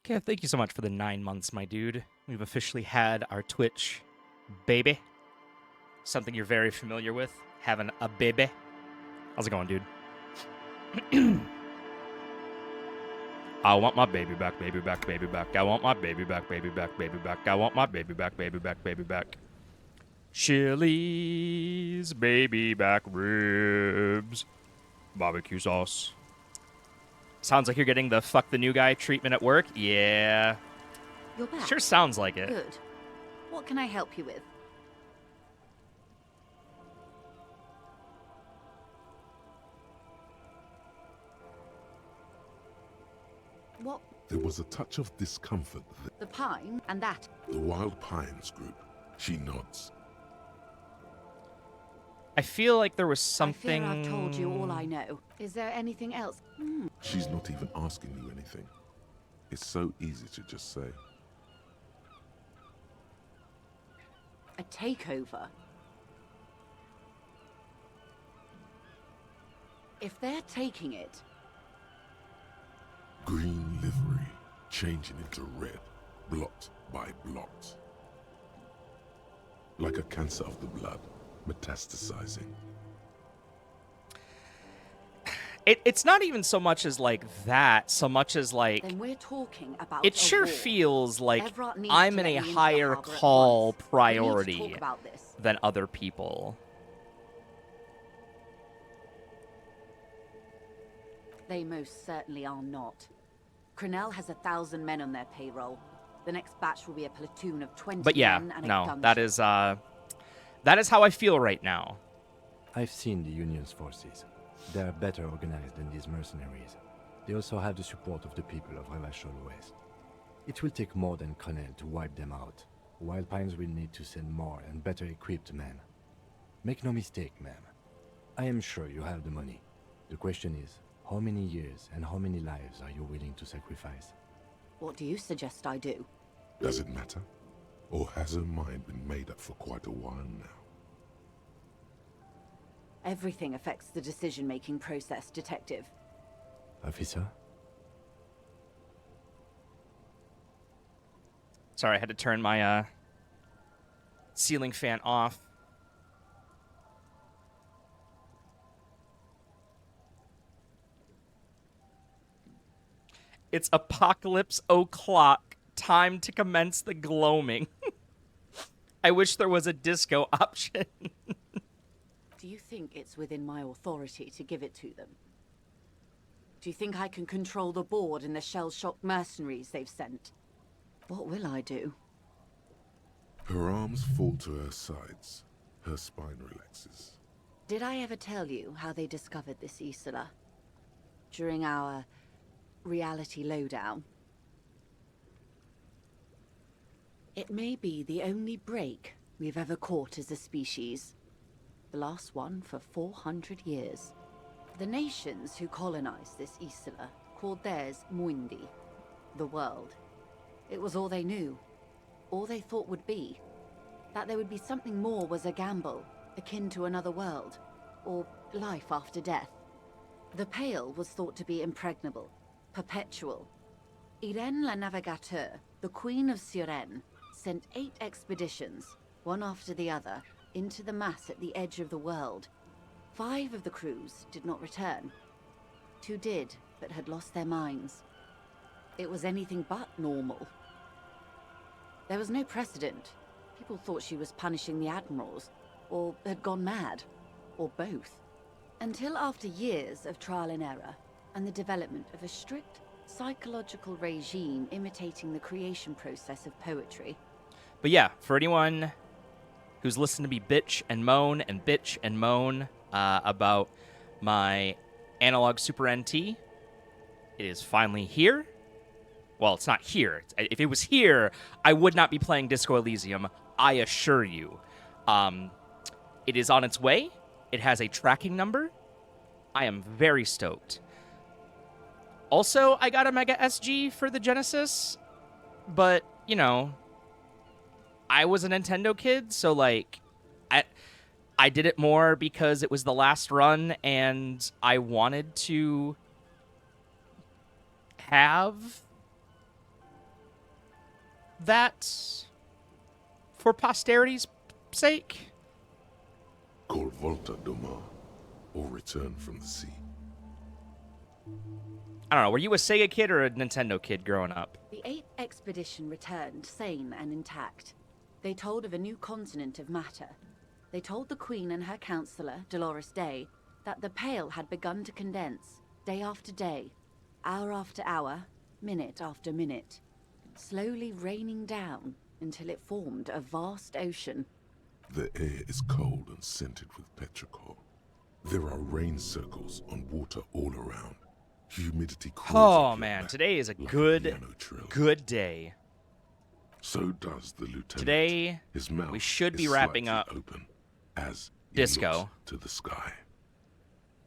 Okay, thank you so much for the 9 months, my dude. We've officially had our Twitch baby. Something you're very familiar with, having a baby. How's it going, dude? I want my baby back, baby back, baby back. I want my baby back, baby back, baby back. I want my baby back, baby back, baby back. Chili's baby back ribs. Barbecue sauce. Sounds like you're getting the fuck the new guy treatment at work. Yeah. You're back. Sure sounds like it. Good. What can I help you with? What? There was a touch of discomfort there. The pine and that. The Wild Pines group. She nods. I feel like there was something. I fear I've told you all I know. Is there anything else? She's not even asking you anything. It's so easy to just say. A takeover? If they're taking it... Green livery, changing into red, blot by blot. Like a cancer of the blood, metastasizing. It's not even so much as like that, so much as like Then we're talking about it a sure war. feels like Everett needs I'm to in let a me into the higher harbour at call once. We need to priority talk about this. than other people. They most certainly are not. Cronell has 1,000 men on their payroll. The next batch will be a platoon of 20 But yeah, men and a no, gunship. that is how I feel right now. I've seen the Union's forces. They are better organized than these mercenaries. They also have the support of the people of Ravachol West. It will take more than Cronell to wipe them out. Wild Pines will need to send more and better equipped men. Make no mistake, ma'am. I am sure you have the money. The question is, how many years and how many lives are you willing to sacrifice? What do you suggest I do? Does it matter? Or has her mind been made up for quite a while now? Everything affects the decision-making process, Detective. Officer? Sorry, I had to turn my ceiling fan off. It's apocalypse o'clock. Time to commence the gloaming. I wish there was a disco option. Do you think it's within my authority to give it to them? Do you think I can control the board and the shell-shocked mercenaries they've sent? What will I do? Her arms fall to her sides. Her spine relaxes. Did I ever tell you how they discovered this Isola? During our reality lowdown? It may be the only break we've ever caught as a species. The last one for 400 years. The nations who colonized this Isola called theirs Muindi, the world. It was all they knew, all they thought would be. That there would be something more was a gamble, akin to another world, or life after death. The Pale was thought to be impregnable, perpetual. Irene la Navigateur, the Queen of Suren, sent 8 expeditions, one after the other, into the mass at the edge of the world. 5 of the crews did not return. 2 did, but had lost their minds. It was anything but normal. There was no precedent. People thought she was punishing the admirals, or had gone mad, or both. Until after years of trial and error, and the development of a strict psychological regime imitating the creation process of poetry. But yeah, for anyone who's listened to me bitch and moan about my analog Super NT, it is finally here. Well, it's not here. If it was here, I would not be playing Disco Elysium, I assure you. It is on its way. It has a tracking number. I am very stoked. Also, I got a Mega SG for the Genesis, but, you know, I was a Nintendo kid, so, like, I did it more because it was the last run, and I wanted to have that for posterity's sake? Called Volta Doma, or Return from the Sea. I don't know. Were you a Sega kid or a Nintendo kid growing up? The 8th expedition returned sane and intact. They told of a new continent of matter. They told the Queen and her counselor, Dolores Day, that the Pale had begun to condense, day after day, hour after hour, minute after minute, slowly raining down until it formed a vast ocean. The air is cold and scented with petrichor. There are rain circles on water all around. Humidity crawls Oh up your man, back today is a like good piano trill. day. So does the lieutenant. Today, His mouth we should be is wrapping slightly up open as he Disco. looks to the sky.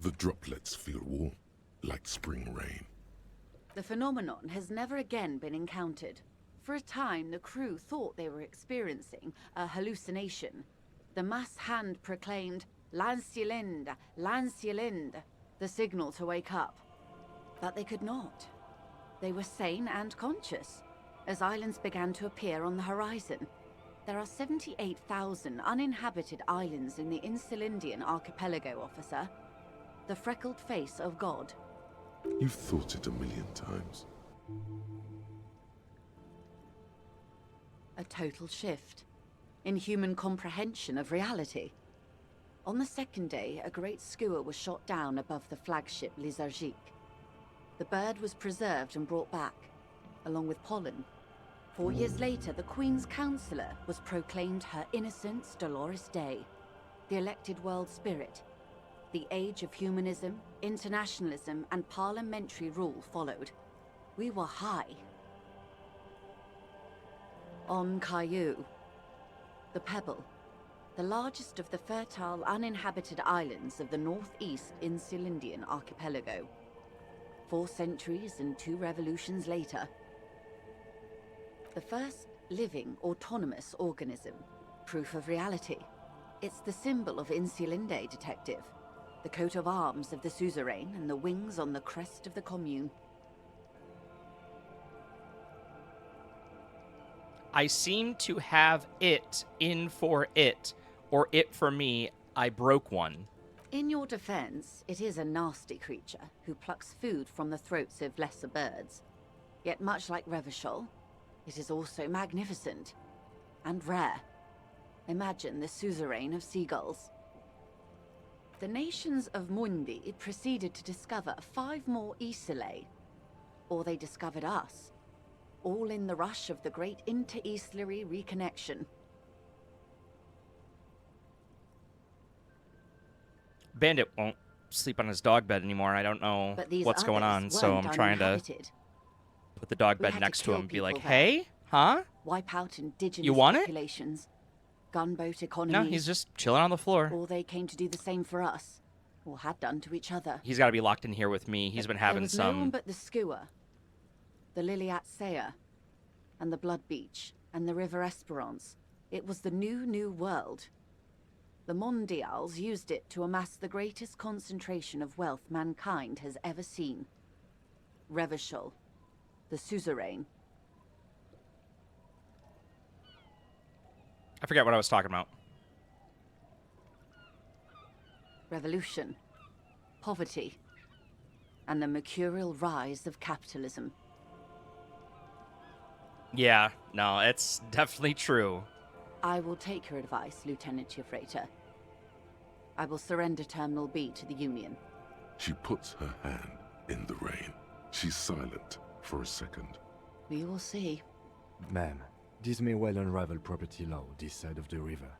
The droplets feel warm, like spring rain. The phenomenon has never again been encountered. For a time, the crew thought they were experiencing a hallucination. The mass hand proclaimed, "Lancielinde, Lancielinde," the signal to wake up. But they could not. They were sane and conscious, as islands began to appear on the horizon. There are 78,000 uninhabited islands in the Insulindian archipelago, officer. The freckled face of God. You've thought it a million times. A total shift in human comprehension of reality. On the second day, a great skua was shot down above the flagship Lysergique. The bird was preserved and brought back, along with pollen. 4 years later, the Queen's counselor was proclaimed Her Innocence Dolores Day, the elected world spirit. The age of humanism, internationalism, and parliamentary rule followed. We were high. On Caillou, the Pebble, the largest of the fertile, uninhabited islands of the northeast Insulindian archipelago. 4 centuries and 2 revolutions later, the first living, autonomous organism. Proof of reality. It's the symbol of Insulinde, detective. The coat of arms of the suzerain and the wings on the crest of the commune. I seem to have it in for it, or it for me. I broke one. In your defense, it is a nasty creature who plucks food from the throats of lesser birds. Yet much like Revachol, it is also magnificent and rare. Imagine the suzerain of seagulls. The nations of Mundi proceeded to discover 5 more Isolae, or they discovered us, all in the rush of the great inter-Islary reconnection. Bandit won't sleep on his dog bed anymore. I don't know But these what's going on, others so weren't I'm trying to uninhabited. put the dog We bed had to next to kill him and be like, people there. hey, huh? Wipe out indigenous You want it? populations. Gunboat economies. No, he's just chilling on the floor. Or they came to do the same for us, or had done to each other. He's got to be locked in here with me. He's been There having was no one some... but the skua, the Liliat Saya, and the Blood Beach, and the River Esperance. It was the new world. The Mondials used it to amass the greatest concentration of wealth mankind has ever seen. Revachol, the suzerain. I forget what I was talking about. Revolution, poverty, and the mercurial rise of capitalism. Yeah, no, it's definitely true. I will take your advice, Lieutenant Freighter. I will surrender Terminal B to the Union. She puts her hand in the rain. She's silent for a second. We will see. Ma'am, this may well unravel property law this side of the river.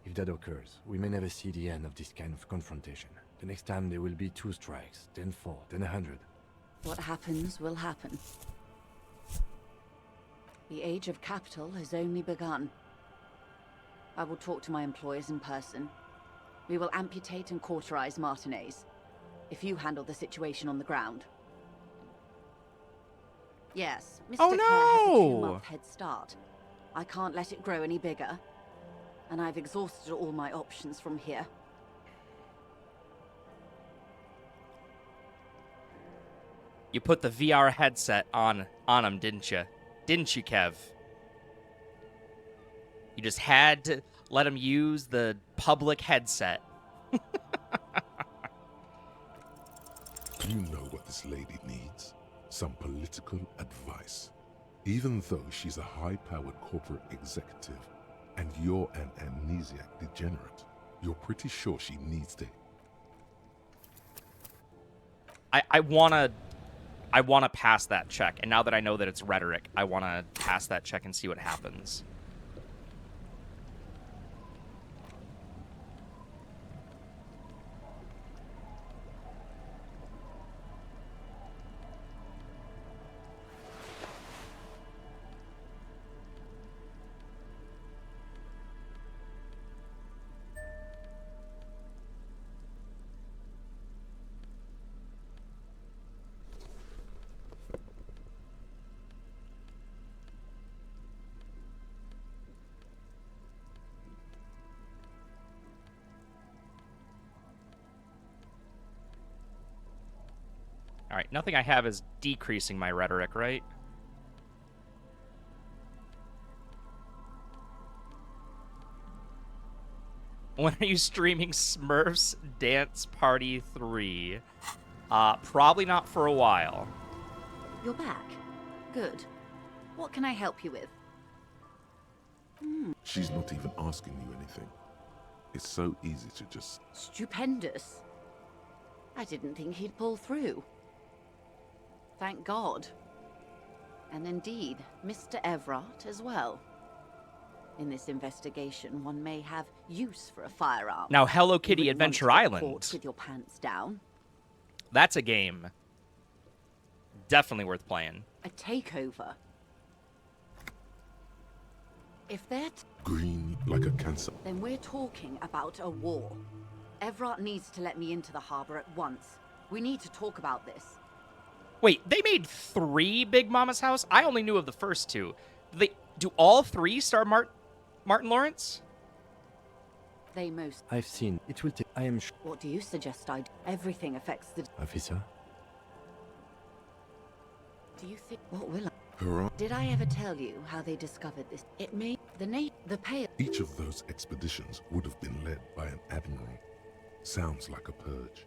If that occurs, we may never see the end of this kind of confrontation. The next time there will be 2 strikes, then 4, then 100. What happens will happen. The age of capital has only begun. I will talk to my employers in person. We will amputate and cauterize Martinez, if you handle the situation on the ground. Yes, Mr. Oh, Clare has a no! 2-month head start. I can't let it grow any bigger. And I've exhausted all my options from here. You put the VR headset on him, didn't you? Didn't you, Kev? You just had to let him use the public headset. Do you know what this lady needs? Some political advice. Even though she's a high-powered corporate executive, and you're an amnesiac degenerate, you're pretty sure she needs to... I wanna pass that check, and now that I know that it's rhetoric, I wanna pass that check and see what happens. All right, nothing I have is decreasing my rhetoric, right? When are you streaming Smurfs Dance Party 3? Probably not for a while. You're back. Good. What can I help you with? She's not even asking you anything. It's so easy to just... Stupendous. I didn't think he'd pull through. Thank God. And indeed, Mr. Everett as well. In this investigation, one may have use for a firearm. Now, Hello You Kitty wouldn't want Adventure to get Island. caught with your pants down. That's a game. Definitely worth playing. A takeover. If they're green like a cancer. then we're talking about a war. Everett needs to let me into the harbor at once. We need to talk about this. Wait, they made 3 Big Mama's House? I only knew of the first 2. Do all 3 star Martin Lawrence? They most... I've seen. It will take... I am sure... What do you suggest I do? Everything affects the... Officer? Do you think... What will I... Hurrah. Did I ever tell you how they discovered this? It made... The pale... Each of those expeditions would have been led by an admiral. Sounds like a purge.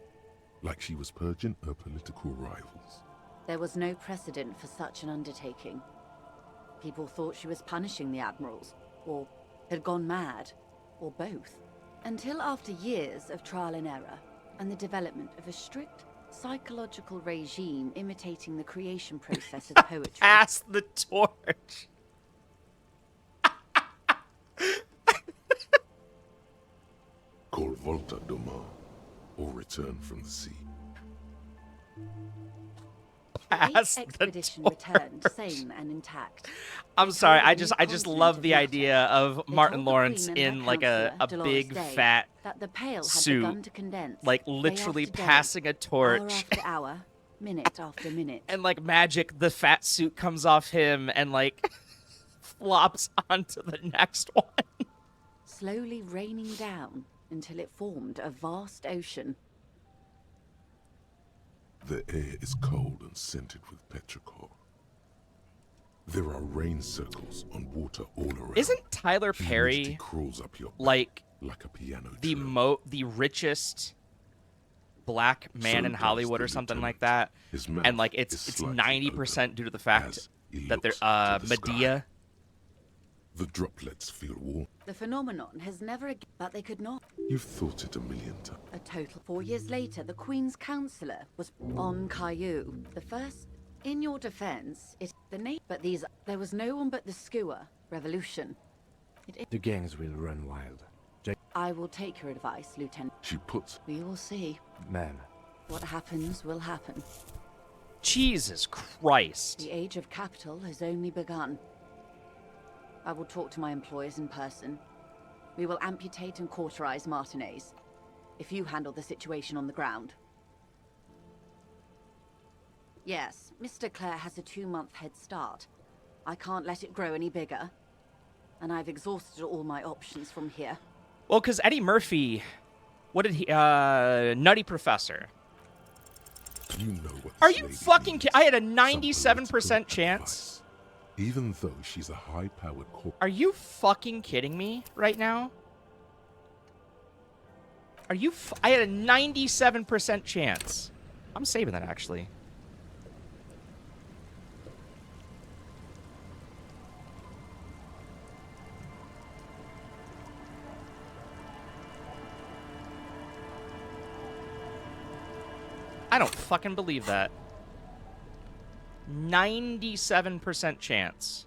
Like she was purging her political rivals. There was no precedent for such an undertaking. People thought she was punishing the admirals, or had gone mad, or both. Until after years of trial and error, and the development of a strict psychological regime imitating the creation process of poetry. Pass the torch. Called Volta Doma, or Return from the Sea. Pass The the expedition torch. returned sane and intact. I'm sorry, told I the just continent love of the matter. idea of They Martin told the Lawrence Queen and her in like a counselor, Dolores big Day, fat that the pale had suit, begun to condense, like day literally after day, passing a hour torch, after hour, minute after minute. and like magic, the fat suit comes off him and like flops onto the next one. Slowly raining down until it formed a vast ocean. The air is cold and scented with petrichor. There are rain circles on water all around. Isn't Tyler Humidity Perry crawls up your back like like a piano the trail. the richest black man So in does Hollywood the or something like lieutenant. that? His mouth And like is it's slightly 90% open due to the fact as he that looks they're to the Medea. sky. The droplets feel warm. The phenomenon has never again, but they could not. You've thought it a million times. A total. 4 years later, the Queen's counselor was on Caillou. The first, in your defense, but there was no one but the Skua revolution. The gangs will run wild. I will take your advice, Lieutenant. She puts We will see. Ma'am, What happens will happen. Jesus Christ. The age of capital has only begun. I will talk to my employers in person. We will amputate and cauterize Martinez, if you handle the situation on the ground. Yes, Mr. Clare has a 2-month head start. I can't let it grow any bigger. And I've exhausted all my options from here. Well, because Eddie Murphy, what did he? Nutty Professor. You know what Are this you lady fucking needs. kidding? I had a Some 97% political chance. advice. Even though she's a high-powered corporate... Are you fucking kidding me right now? Are you I had a 97% chance. I'm saving that, actually. I don't fucking believe that. 97% chance.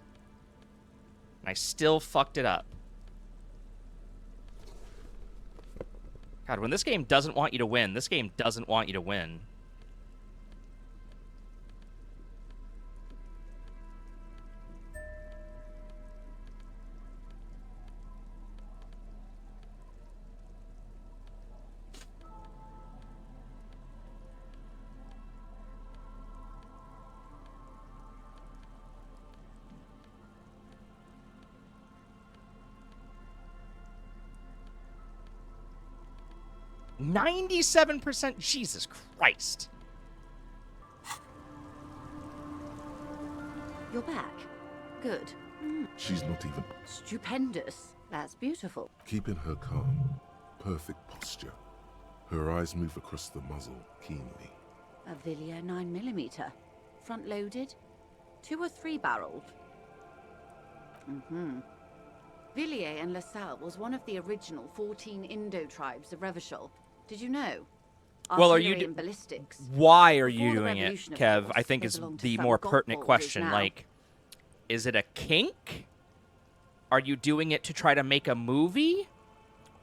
And I still fucked it up. God, when this game doesn't want you to win, this game doesn't want you to win. %, Jesus Christ. You're back. Good. She's not even Stupendous. That's beautiful. keeping her calm. Perfect posture. Her eyes move across the muzzle keenly. A Villiers 9mm. Front-loaded. 2 or 3 barreled. Villiers and LaSalle was one of the original 14 Indo tribes of Revachol. Did you know? Well, are you Artillery and ballistics. Why are Before you the doing it, revolution, of Kev? course, I think they is belonged to the some more golf pertinent holders question. now. Like, is it a kink? Are you doing it to try to make a movie?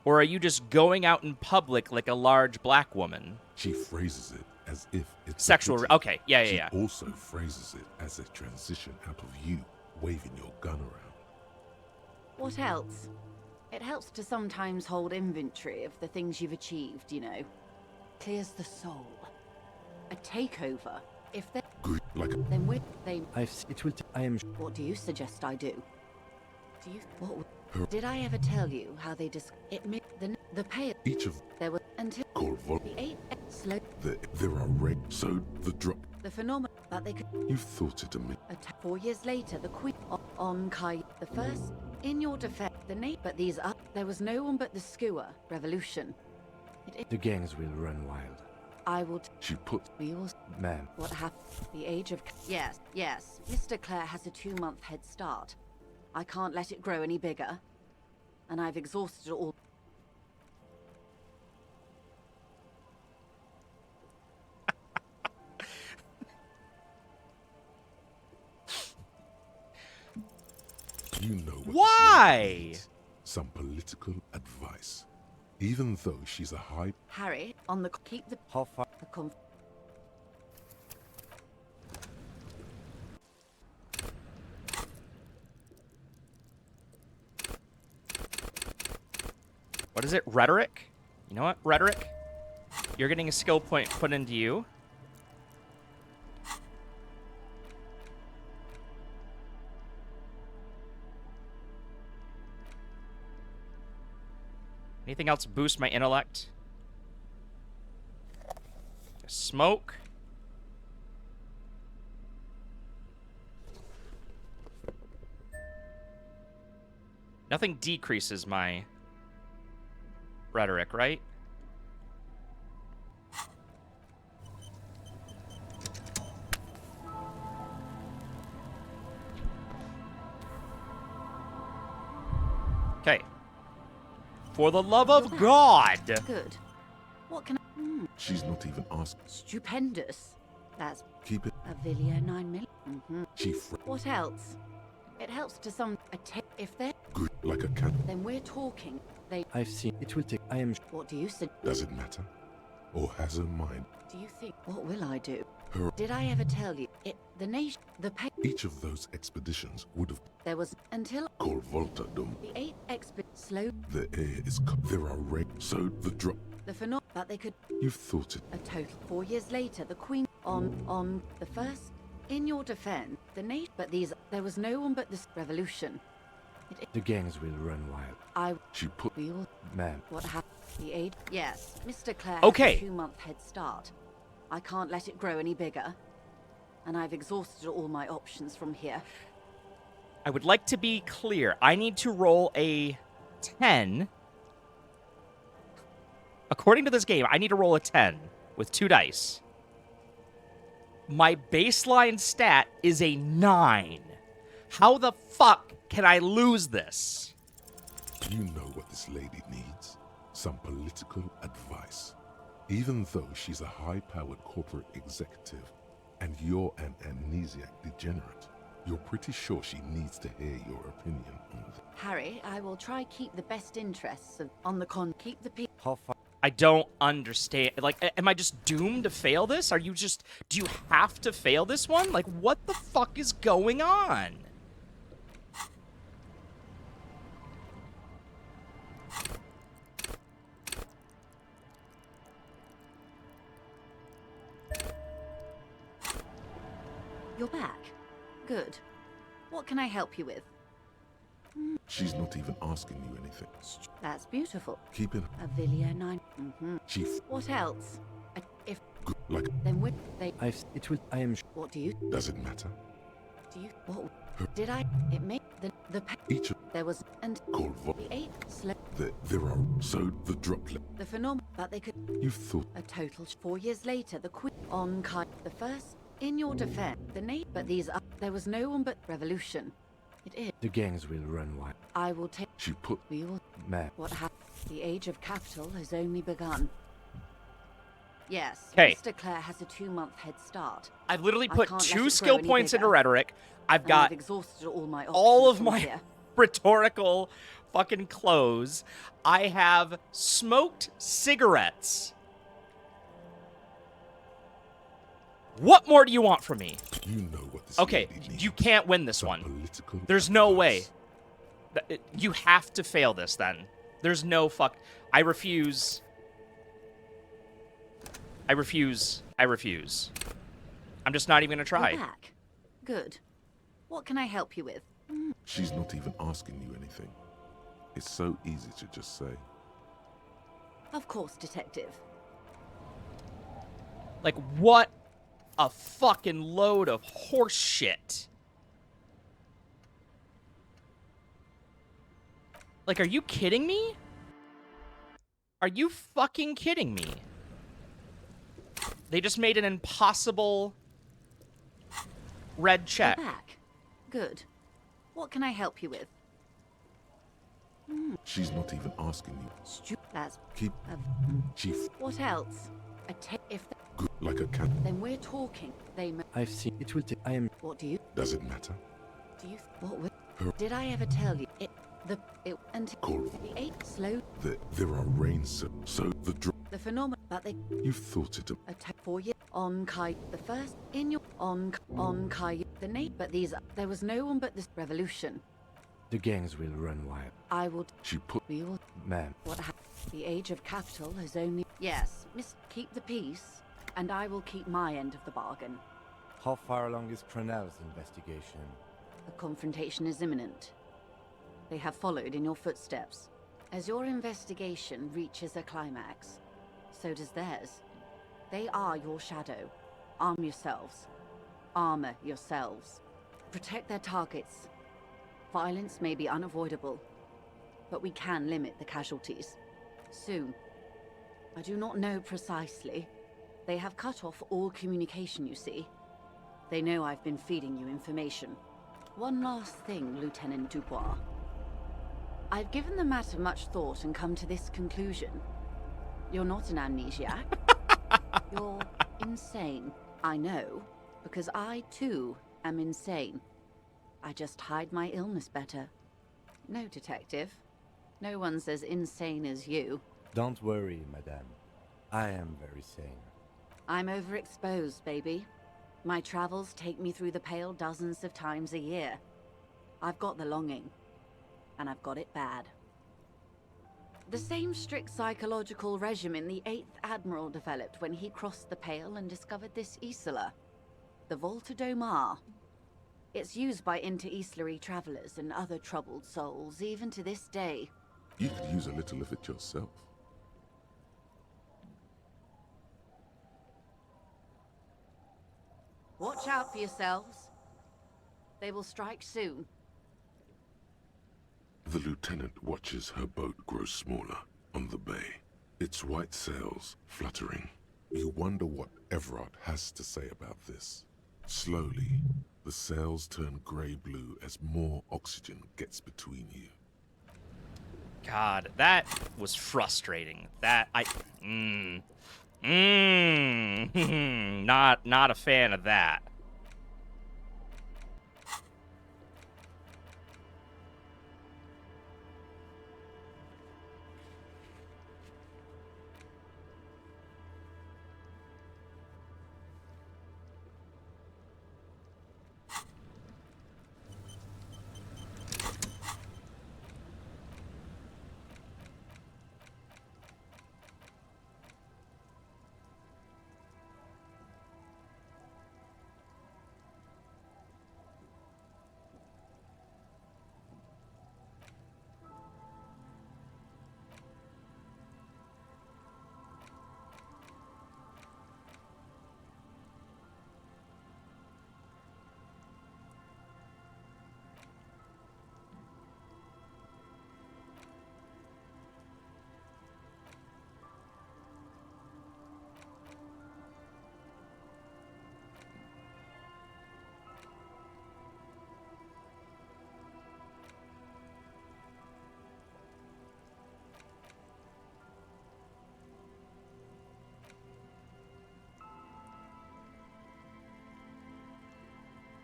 Or are you just going out in public like a large black woman? She phrases it as if it's a Sexual. pity. Okay, yeah. She also phrases it as a transition out of you waving your gun around. What else? It helps to sometimes hold inventory of the things you've achieved, you know. Clears the soul. A takeover. If they Good, like a... then they It will. I am. what do you suggest I do? Do you Her- did I ever tell you how they it made the pay Each of there were until called vol... the 8 slow There are reg... So the drop... the phenomenon that they could You've thought it a minute. 4 years later the queen on Kai the first in your defense the name but these up there was no one but the skewer revolution. The gangs will run wild. I will She put... we will Ma'am, what happened the age of yes Mr. Clare has a 2-month head start. I can't let it grow any bigger and I've exhausted all. You know what this Why? lady needs. Some political advice. Even though she's a high... Harry, on the keep the how far? the conf What is it? Rhetoric? You know what? Rhetoric? You're getting a skill point put into you. Anything else boost my intellect? Smoke. Nothing decreases my rhetoric, right? Okay. For the love of God! good. What can I She's not even asked. stupendous. That's Keep it... a Villiers 9mm. She What else? It helps to some if they're good like a cat. then we're talking. They I've seen. It will take. I am. what do you say? Does it matter? Or has her mind... Do you think what will I do? Her... Did I ever tell you it the nation the pay Each of those expeditions would have there was until called Volta Dum. the 8 slow The air is... There are reg... So the drop... the phenomenon that they could You've thought it... a total 4 years later the queen on the first in your defense the nation but these there was no one but this revolution. The gangs will run wild. I She put... we all Ma'am, what happened the aid yes Mr. Clare Okay. has a 2-month head start. I can't let it grow any bigger and I've exhausted all my options from here. I would like to be clear. I need to roll a 10. According to this game, I need to roll a 10 with 2 dice. My baseline stat is a 9. How the fuck can I lose this? You know what this lady needs? Some political advice. Even though she's a high-powered corporate executive and you're an amnesiac degenerate, you're pretty sure she needs to hear your opinion on this. Harry, I will try keep the best interests of keep the peace. How far? I don't understand. Like, am I just doomed to fail this? Do you have to fail this one? Like, what the fuck is going on? You're back. Good. What can I help you with? She's not even asking you anything. That's beautiful. Keeping Avilia 9. chief What else? If good like then would they? It will. I am. What do you? does it matter? Do you? What did I? It made Each of there was and called the 8 there are so the droplet. the phenomenon, but they could You thought a total 4 years later. The queen on Kai the first in your defense. The name, but these are there was no one but revolution. It is. The gangs will run wild. I will take. she put We will. Ma'am. What happened? The age of capital has only begun. Yes, 'Kay. Mr. Clare has a 2-month head start. I've literally I put can't let 2 it skill grow any points into bigger. rhetoric. I've And got I've exhausted all my all of options from my here. rhetorical fucking clothes. I have smoked cigarettes. What more do you want from me? you know what this Okay, lady needs. you can't win this Some one. political There's no way. advice. You have to fail this then. There's no fuck. I refuse. I refuse. I refuse. I'm just not even gonna try. You're back. Good. What can I help you with? She's not even asking you anything. It's so easy to just say. Of course, detective. Like, what a fucking load of horse shit. Like, are you kidding me? Are you fucking kidding me? They just made an impossible red You're check. back. Good. What can I help you with? She's not even asking you. That's Keep chief what else? If good like a cat. then we're talking. I've seen. It will take. I am. What do you? Does it matter? Do you? What would? Her- Did I ever tell you? And Call the 8 slow there are rains so the drop. the phenomenon, but they You thought it. attack 4 years on Kai the first in your on Kai the name, but there was no one but this revolution. The gangs will run wild. I will. She put We will. Ma'am. What happened? The age of capital has only. Yes, Miss. Keep the peace, and I will keep my end of the bargain. How far along is Cronell's investigation? A confrontation is imminent. They have followed in your footsteps. As your investigation reaches a climax, so does theirs. They are your shadow. Arm yourselves. Armor yourselves. Protect their targets. Violence may be unavoidable, but we can limit the casualties. Soon. I do not know precisely. They have cut off all communication, you see. They know I've been feeding you information. One last thing, Lieutenant Dubois. I've given the matter much thought and come to this conclusion. You're not an amnesiac. You're insane. I know, because I too am insane. I just hide my illness better. No, detective. No one's as insane as you. Don't worry, madame. I am very sane. I'm overexposed, baby. My travels take me through the Pale dozens of times a year. I've got the longing. And I've got it bad. The same strict psychological regimen the 8th Admiral developed when he crossed the Pale and discovered this Isola, the Volta do Mar. It's used by inter-Islary travelers and other troubled souls, even to this day. You could use a little of it yourself. Watch out for yourselves. They will strike soon. The lieutenant watches her boat grow smaller on the bay, its white sails fluttering. You wonder what Everard has to say about this. Slowly, the sails turn grey-blue as more oxygen gets between you. God, that was frustrating. Not a fan of that.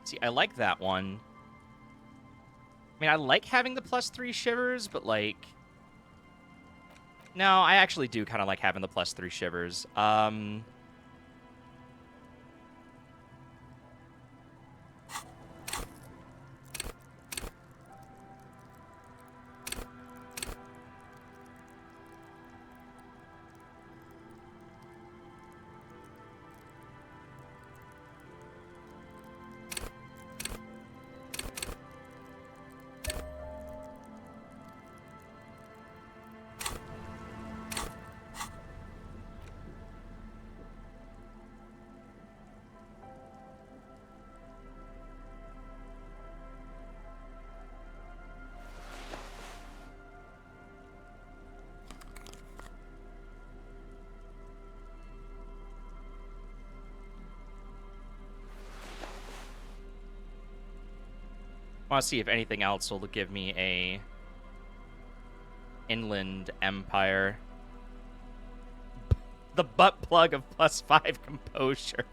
See, I like that one. I mean, I like having the +3 shivers, but like... No, I actually do kind of like having the +3 shivers. I want to see if anything else will give me a inland empire. The butt plug of +5 composure.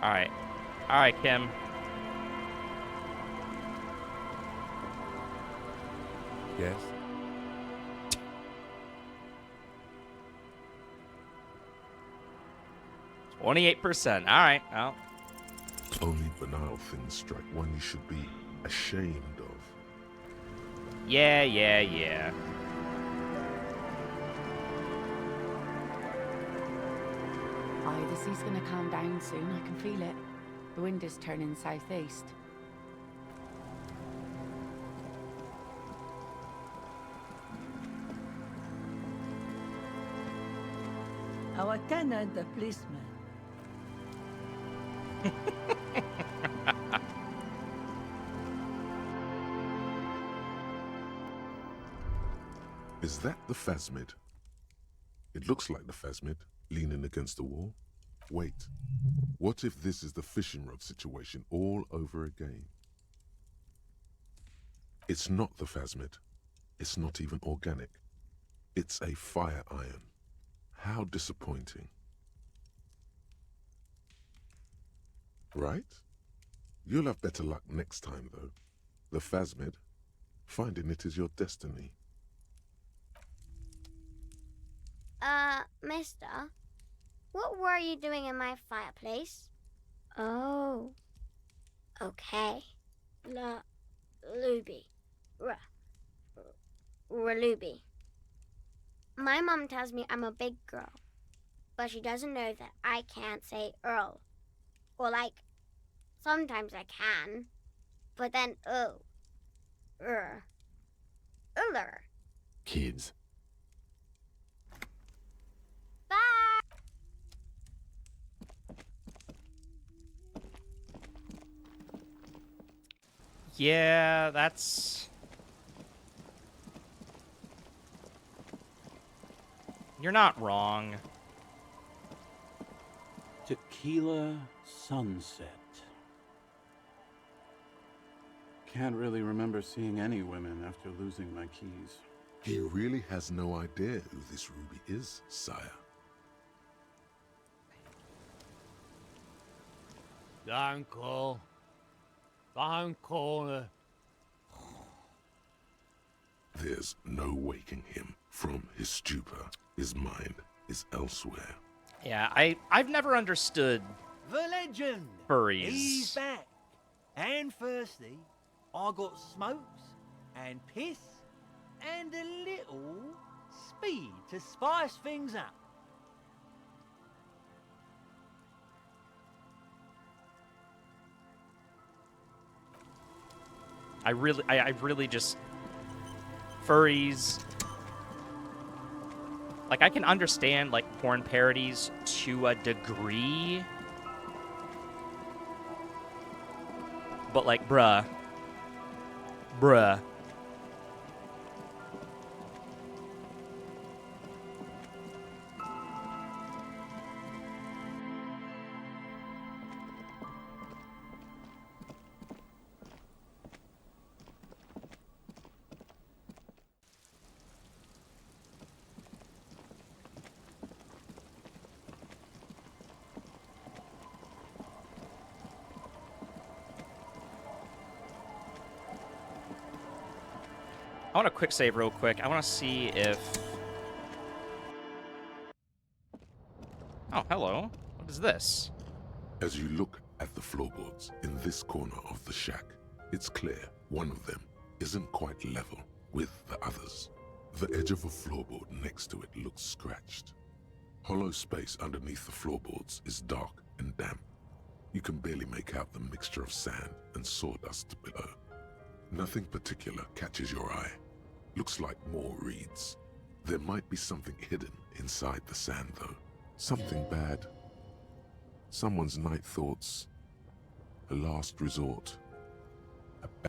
Alright. Alright, Kim. Yes? 28%. Alright, well. Only banal things strike one you should be ashamed of. Yeah. Aye, the sea's gonna calm down soon, I can feel it. The wind is turning southeast. Our tenant, the policeman. Is that the phasmid? It looks like the phasmid, leaning against the wall. Wait, what if this is the fishing rod situation all over again? It's not the phasmid. It's not even organic. It's a fire iron. How disappointing. Right? You'll have better luck next time, though. The phasmid, finding it is your destiny. Mister, what were you doing in my fireplace? Oh. Okay. Luby. Luby. My mom tells me I'm a big girl, but she doesn't know that I can't say Earl. Or like, sometimes I can, but then Uller. Kids. Bye! Yeah, that's... You're not wrong. Tequila sunset. Can't really remember seeing any women after losing my keys. He really has no idea who this ruby is, sire. Don't call her. There's no waking him from his stupor. His mind is elsewhere. Yeah, I've never understood The legend. furries. He's back. And firstly, I got smokes and piss and a little speed to spice things up. I really just... Furries... Like, I can understand, like, porn parodies to a degree. But, like, bruh. I want a quick save real quick. I want to see if... Oh, hello. What is this? As you look at the floorboards in this corner of the shack, it's clear one of them isn't quite level with the others. The edge of a floorboard next to it looks scratched. Hollow space underneath the floorboards is dark and damp. You can barely make out the mixture of sand and sawdust below. Nothing particular catches your eye. Looks like more reeds. There might be something hidden inside the sand, though. Something bad. Someone's night thoughts. A last resort.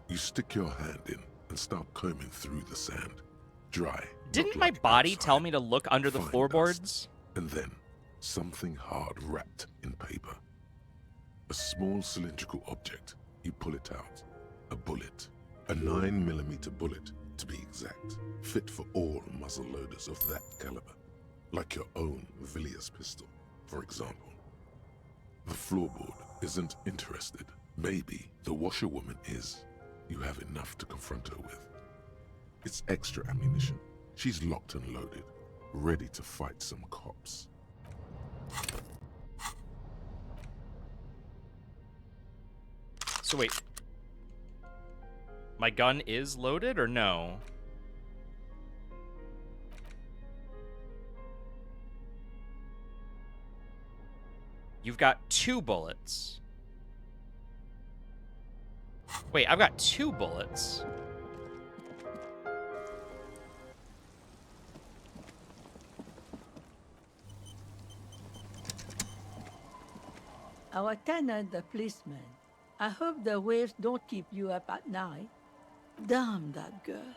You stick your hand in and start combing through the sand. Dry. Didn't not my like body outside. tell me to look under the Fine floorboards? dust. And then, something hard wrapped in paper. A small cylindrical object. You pull it out. A bullet. A 9mm bullet, to be exact. Fit for all muzzle loaders of that caliber. Like your own Villiers pistol, for example. The floorboard isn't interested. Maybe the washerwoman is. You have enough to confront her with. It's extra ammunition. She's locked and loaded, ready to fight some cops. So wait. My gun is loaded or no? You've got 2 bullets. Wait, I've got 2 bullets. Our tenant, the policeman. I hope the waves don't keep you up at night. Damn that girl.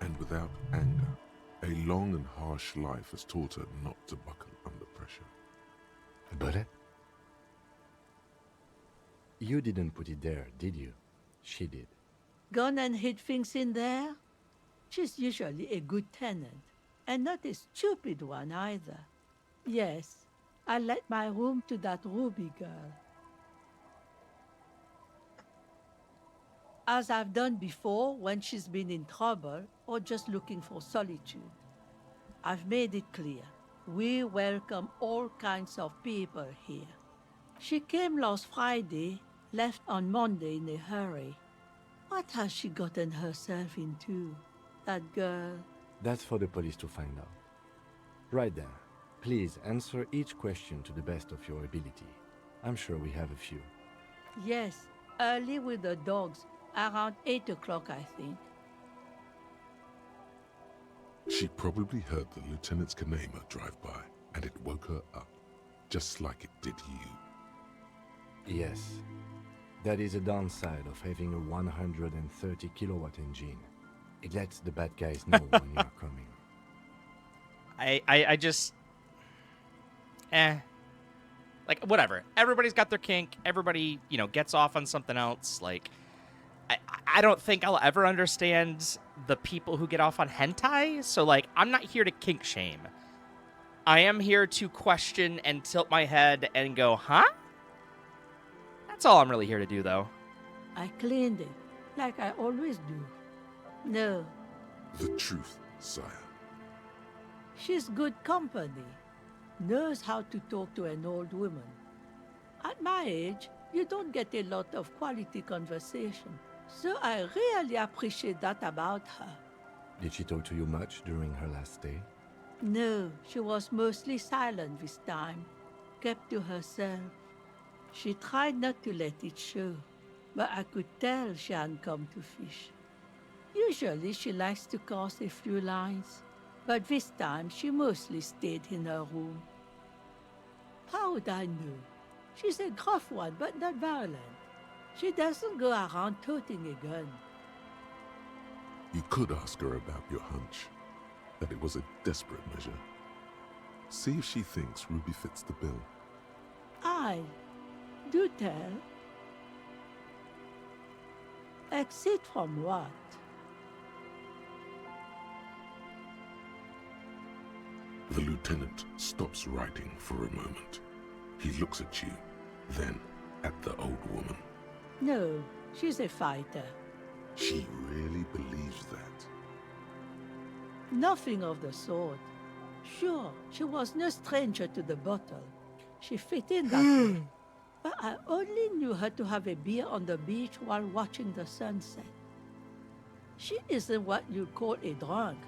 And without anger, a long and harsh life has taught her not to buckle under pressure. A bullet? You didn't put it there, did you? She did. Gone and hid things in there? She's usually a good tenant, and not a stupid one either. Yes, I let my room to that Ruby girl. As I've done before when she's been in trouble or just looking for solitude. I've made it clear. We welcome all kinds of people here. She came last Friday, left on Monday in a hurry. What has she gotten herself into, that girl? That's for the police to find out. Right then, please answer each question to the best of your ability. I'm sure we have a few. Yes, early with the dogs, around 8 o'clock, I think. She probably heard the Lieutenant's Kanema drive by, and it woke her up, just like it did you. Yes. That is a downside of having a 130 kilowatt engine. It lets the bad guys know when you're coming. I just... Like, whatever. Everybody's got their kink. Everybody, gets off on something else. Like, I don't think I'll ever understand the people who get off on hentai. So, like, I'm not here to kink shame. I am here to question and tilt my head and go, huh? That's all I'm really here to do, though. I cleaned it, like I always do. No, The truth, sire. she's good company. Knows how to talk to an old woman. At my age, you don't get a lot of quality conversation. So I really appreciate that about her. Did she talk to you much during her last stay? No, she was mostly silent this time, kept to herself. She tried not to let it show, but I could tell she hadn't come to fish. Usually she likes to cast a few lines, but this time she mostly stayed in her room. How would I know? She's a gruff one, but not violent. She doesn't go around toting a gun. You could ask her about your hunch, that it was a desperate measure. See if she thinks Ruby fits the bill. Do tell. Exit from what? The lieutenant stops writing for a moment. He looks at you, then at the old woman. No, she's a fighter. She really believes that. Nothing of the sort. Sure, she was no stranger to the bottle. She fit in that way. But I only knew her to have a beer on the beach while watching the sunset. She isn't what you'd call a drunk.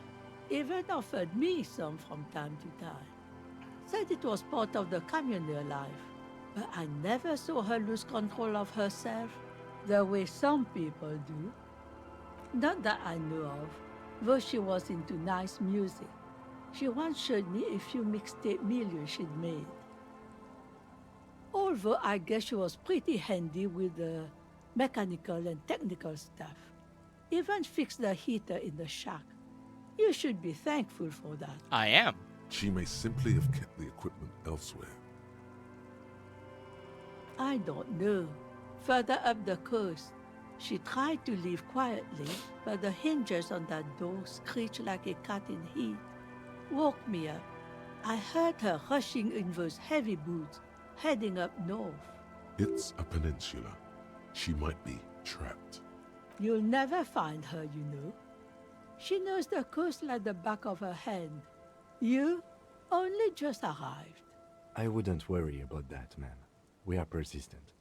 Even offered me some from time to time. Said it was part of the communal life. But I never saw her lose control of herself, the way some people do. Not that I know of, though she was into nice music. She once showed me a few mixtape millions she'd made. Although I guess she was pretty handy with the mechanical and technical stuff. Even fixed the heater in the shack. You should be thankful for that. I am. She may simply have kept the equipment elsewhere. I don't know. Further up the coast, she tried to leave quietly, but the hinges on that door screeched like a cat in heat. Woke me up. I heard her rushing in those heavy boots, heading up north. It's a peninsula. She might be trapped. You'll never find her, you know. She knows the coast like the back of her hand. You only just arrived. I wouldn't worry about that, man. We are persistent.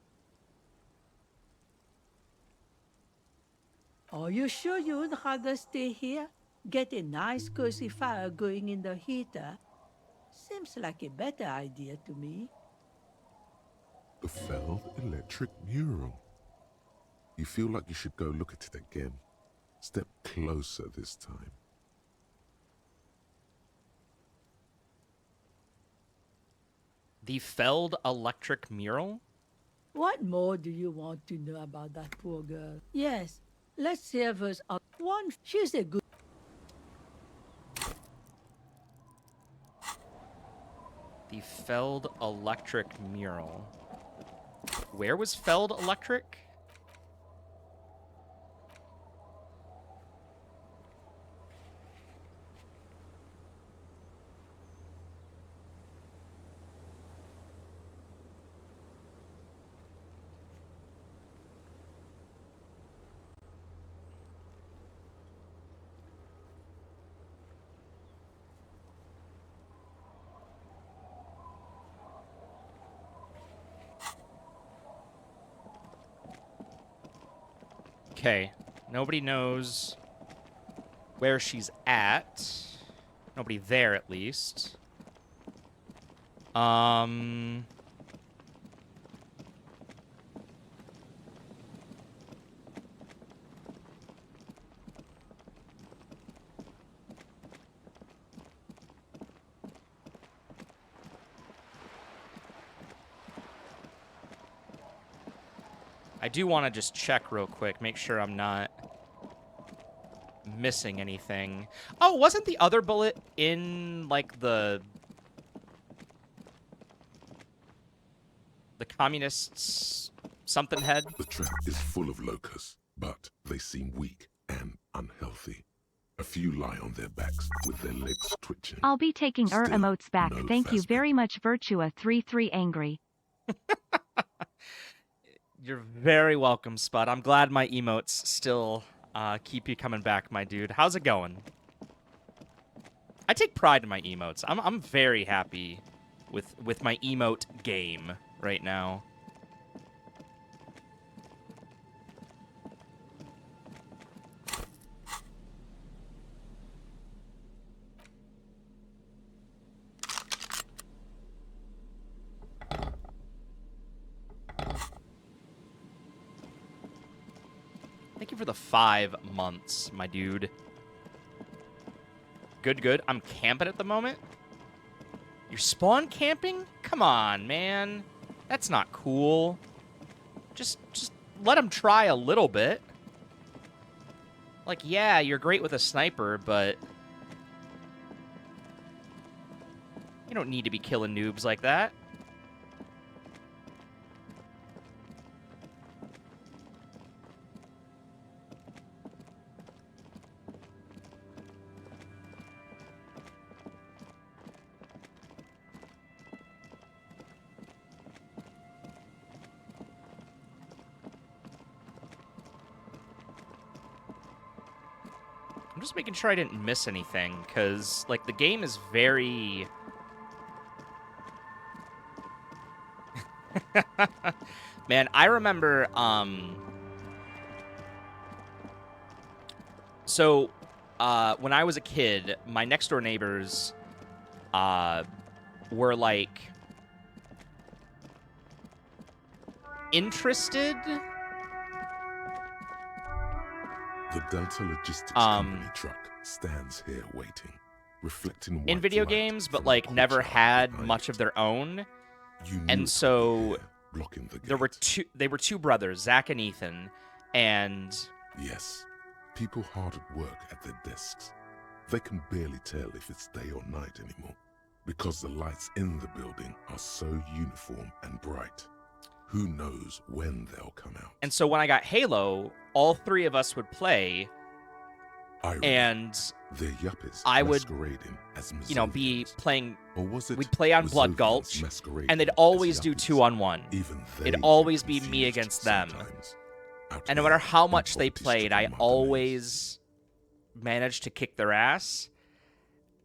Are you sure you would rather stay here? Get a nice cozy fire going in the heater? Seems like a better idea to me. The Feld electric mural. You feel like you should go look at it again. Step closer this time. The Feld electric mural? What more do you want to know about that poor girl? Yes, let's hear verse up. One, she's a good... The Feld electric mural. Where was Feld electric? Okay, nobody knows where she's at. Nobody there, at least. I do want to just check real quick, make sure I'm not missing anything. Oh, wasn't the other bullet in, like, the communists' something head? The trap is full of locusts, but they seem weak and unhealthy. A few lie on their backs with their legs twitching. I'll be taking Still, emotes back. no Thank you Phasma. very much, Virtua33 Angry. You're very welcome, Spud. I'm glad my emotes still keep you coming back, my dude. How's it going? I take pride in my emotes. I'm very happy with my emote game right now. Thank you for the 5 months, my dude. Good, good. I'm camping at the moment. You're spawn camping? Come on, man. That's not cool. Just let him try a little bit. Like, yeah, you're great with a sniper, but you don't need to be killing noobs like that. I'm just making sure I didn't miss anything, because, like, the game is very... Man, I remember, So, when I was a kid, my next-door neighbors, were, like, interested... The Delta Logistics Company truck stands here waiting, reflecting in video games, but like never had much of their own. And so blocking the gate. They were two brothers, Zach and Ethan, and yes, people hard at work at their desks. They can barely tell if it's day or night anymore, because the lights in the building are so uniform and bright. Who knows when they'll come out? And so when I got Halo, all 3 of us would play, and the yuppies I would, as you know, be playing. Or was it we'd play on Blood Gulch, and they'd always do 2-on-1. It'd always be me against them. And no matter how much they played, I always managed to kick their ass,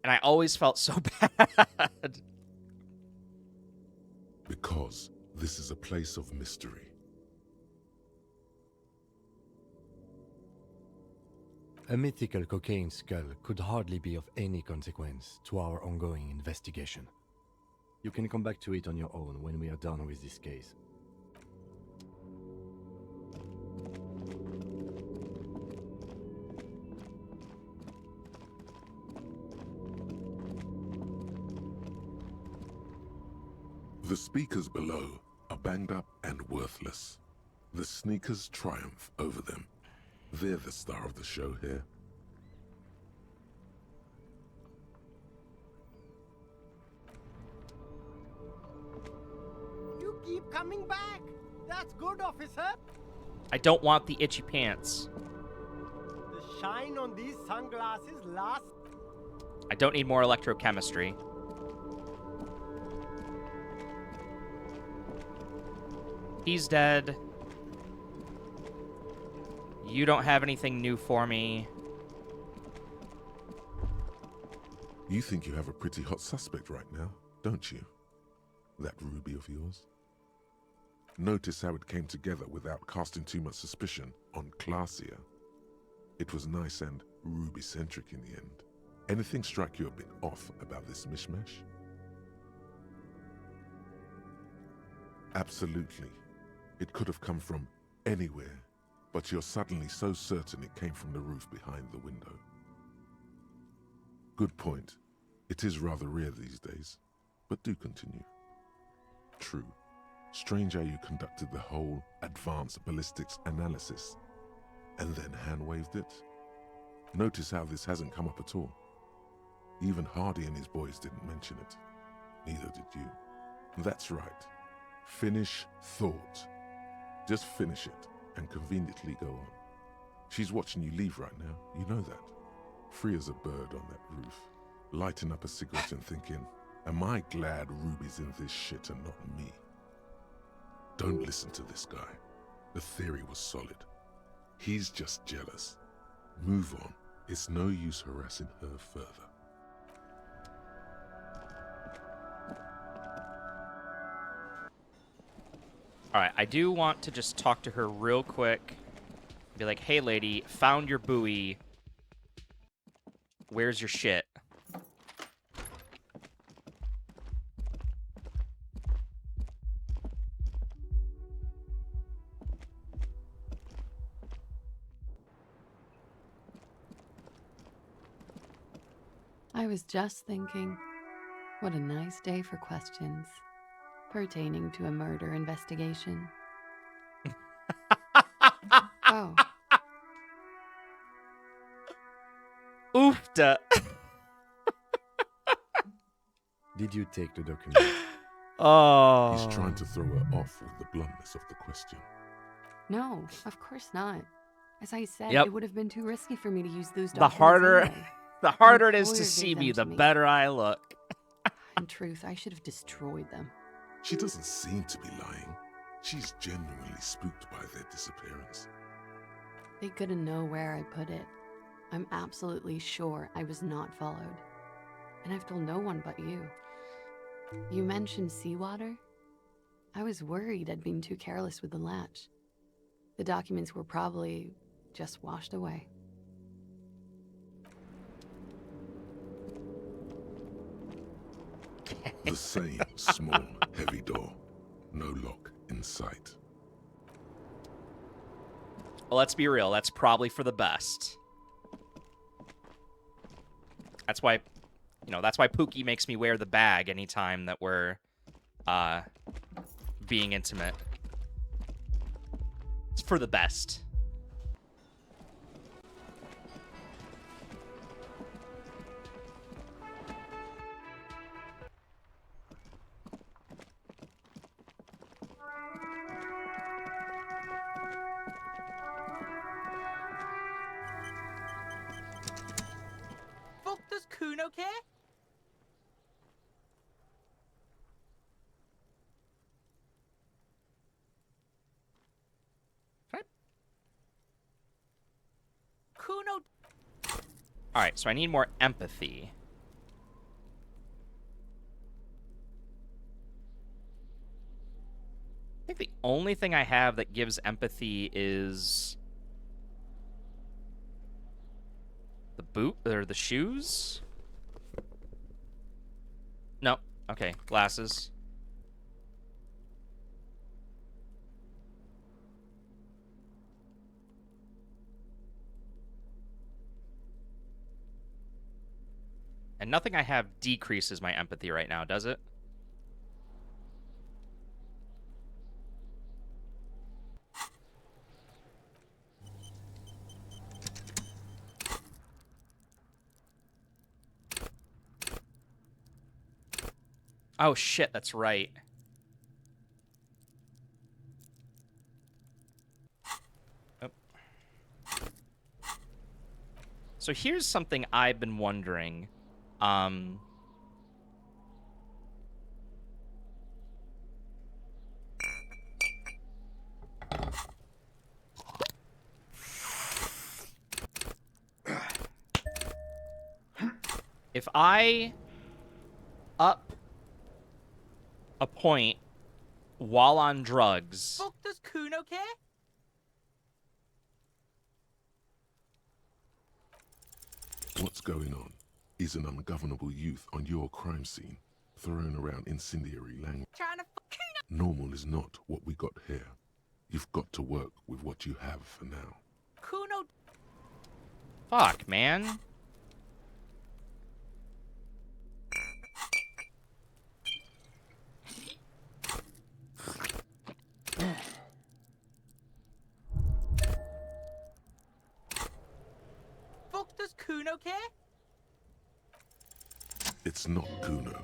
and I always felt so bad. Because this is a place of mystery. A mythical cocaine skull could hardly be of any consequence to our ongoing investigation. You can come back to it on your own when we are done with this case. The speakers below are banged up and worthless. The sneakers triumph over them. They're the star of the show here. You keep coming back. That's good, officer. I don't want the itchy pants. The shine on these sunglasses lasts. I don't need more electrochemistry. He's dead. You don't have anything new for me. You think you have a pretty hot suspect right now, don't you? That ruby of yours? Notice how it came together without casting too much suspicion on Clasia. It was nice and ruby-centric in the end. Anything strike you a bit off about this mishmash? Absolutely. It could have come from anywhere, but you're suddenly so certain it came from the roof behind the window. Good point. It is rather rare these days, but do continue. True. Strange how you conducted the whole advanced ballistics analysis and then hand-waved it. Notice how this hasn't come up at all. Even Hardy and his boys didn't mention it. Neither did you. That's right. Finish thought. Just finish it and conveniently go on. She's watching you leave right now. You know that. Free as a bird on that roof, lighting up a cigarette and thinking, am I glad Ruby's in this shit and not me? Don't listen to this guy. The theory was solid. He's just jealous. Move on. It's no use harassing her further. Alright, I do want to just talk to her real quick. Be like, hey lady, found your buoy. Where's your shit? I was just thinking, what a nice day for questions pertaining to a murder investigation. Oh. Oofta. Did you take the document? Oh. He's trying to throw her off with the bluntness of the question. No, of course not. As I said, Yep. it would have been too risky for me to use those The documents harder, anyway. the harder it My is to employer see gave me, them the to better I look. In truth, I should have destroyed them. She doesn't seem to be lying. She's genuinely spooked by their disappearance. They couldn't know where I put it. I'm absolutely sure I was not followed. And I've told no one but you. You mentioned seawater? I was worried I'd been too careless with the latch. The documents were probably just washed away. The same small, heavy door. No lock in sight. Well, let's be real. That's probably for the best. That's why, that's why Pookie makes me wear the bag anytime that we're being intimate. It's for the best. Fuck, does Kuno care? Kuno. All right, so I need more empathy. I think the only thing I have that gives empathy is the boot or the shoes. No. Okay, glasses. And nothing I have decreases my empathy right now, does it? Oh shit, that's right. Oh. So here's something I've been wondering. If I up a point while on drugs, Fuck, does Kuno care? What's going on? Is an ungovernable youth on your crime scene, throwing around incendiary language. Trying to fuck Kuno. Normal is not what we got here. You've got to work with what you have for now. Kuno. fuck, man. Kuno care? It's not Kuno.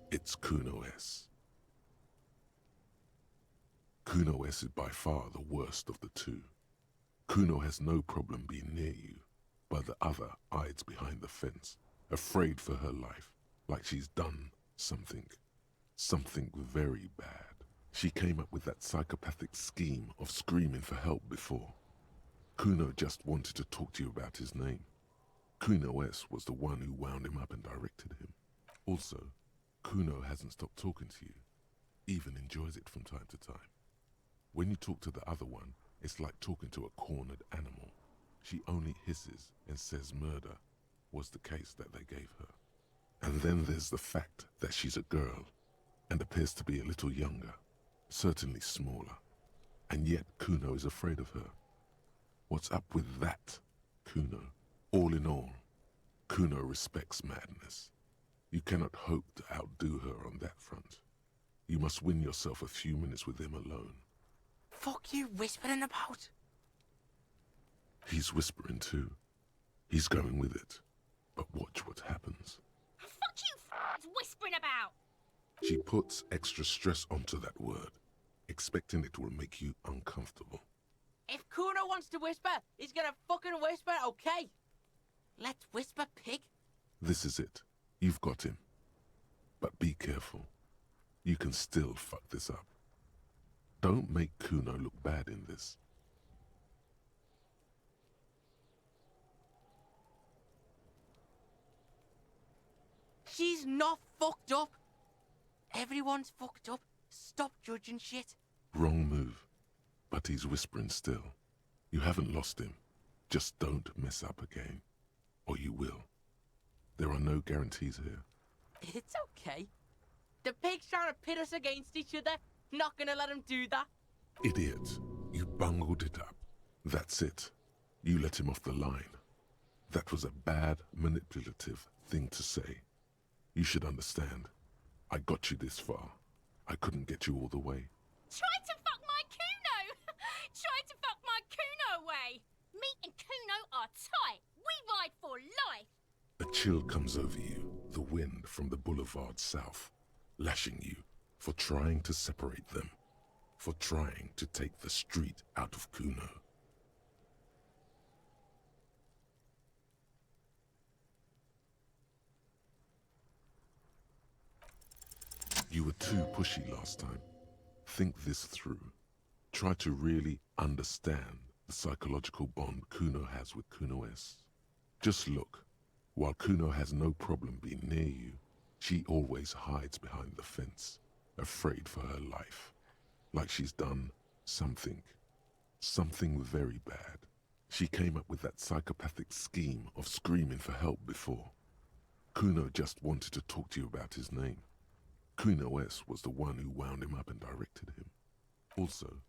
It's Kuno S. Kuno S is by far the worst of the two. Kuno has no problem being near you, but the other hides behind the fence, afraid for her life, like she's done something very bad. She came up with that psychopathic scheme of screaming for help before. Kuno just wanted to talk to you about his name. Kuno S was the one who wound him up and directed him. Also, Kuno hasn't stopped talking to you, even enjoys it from time to time. When you talk to the other one, it's like talking to a cornered animal. She only hisses and says murder was the case that they gave her. And then there's the fact that she's a girl and appears to be a little younger, certainly smaller, and yet Kuno is afraid of her. What's up with that, Kuno? All in all, Kuno respects madness. You cannot hope to outdo her on that front. You must win yourself a few minutes with him alone. Fuck you whispering about? He's whispering too. He's going with it. But watch what happens. Fuck you whispering about? She puts extra stress onto that word, expecting it will make you uncomfortable. If Kuno wants to whisper, he's gonna fucking whisper, okay? Let's whisper, pig. This is it. You've got him. But be careful. You can still fuck this up. Don't make Kuno look bad in this. She's not fucked up. Everyone's fucked up. Stop judging shit. Wrong move. But he's whispering still. You haven't lost him. Just don't mess up again. Or you will. There are no guarantees here. It's okay. The pig's trying to pit us against each other. Not gonna let him do that. Idiot. You bungled it up. That's it. You let him off the line. That was a bad, manipulative thing to say. You should understand. I got you this far. I couldn't get you all the way. Try to fuck my Kuno! Try to fuck my Kuno away! Me and Kuno are tight. We ride for life. A chill comes over you, the wind from the boulevard south, lashing you for trying to separate them, for trying to take the street out of Kuno. You were too pushy last time. Think this through. Try to really understand the psychological bond Kuno has with Kuno S. Just look. While Kuno has no problem being near you, she always hides behind the fence, afraid for her life. Like she's done something very bad. She came up with that psychopathic scheme of screaming for help before. Kuno just wanted to talk to you about his name. Kuno S was the one who wound him up and directed him. Also,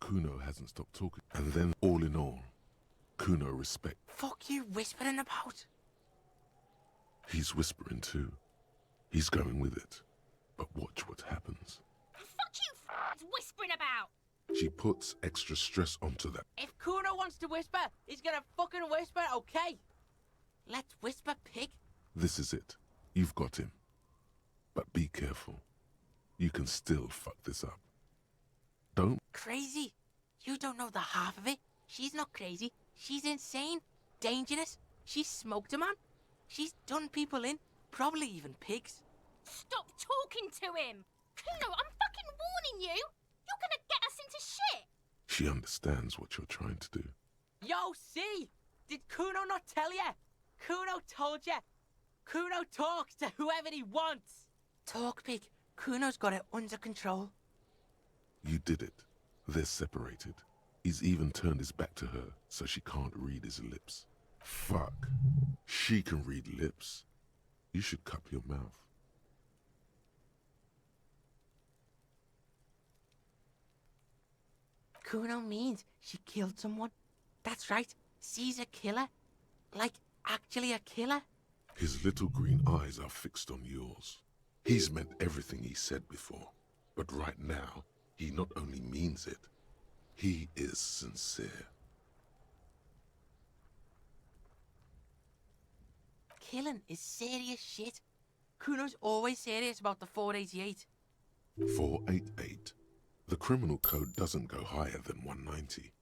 Kuno hasn't stopped talking. And then, all in all, Kuno respects. Fuck you whispering about? He's whispering too. He's going with it. But watch what happens. Fuck you whispering about? She puts extra stress onto that. If Kuno wants to whisper, he's gonna fucking whisper, okay? Let's whisper, pig. This is it. You've got him. But be careful. You can still fuck this up. Don't... Crazy? You don't know the half of it. She's not crazy. She's insane. Dangerous. She's smoked a man. She's done people in. Probably even pigs. Stop talking to him! Kuno, I'm fucking warning you! You're gonna get us into shit! She understands what you're trying to do. Yo, see? Did Kuno not tell ya? Kuno told ya. Kuno talks to whoever he wants. Talk, pig. Kuno's got it under control. You did it. They're separated. He's even turned his back to her so she can't read his lips. Fuck. She can read lips. You should cup your mouth. Kuno means she killed someone. That's right. She's a killer. Like, actually a killer. His little green eyes are fixed on yours. He's meant everything he said before. But right now, he not only means it, he is sincere. killing is serious shit. Kuno's always serious about the 488. 488. The criminal code doesn't go higher than 190.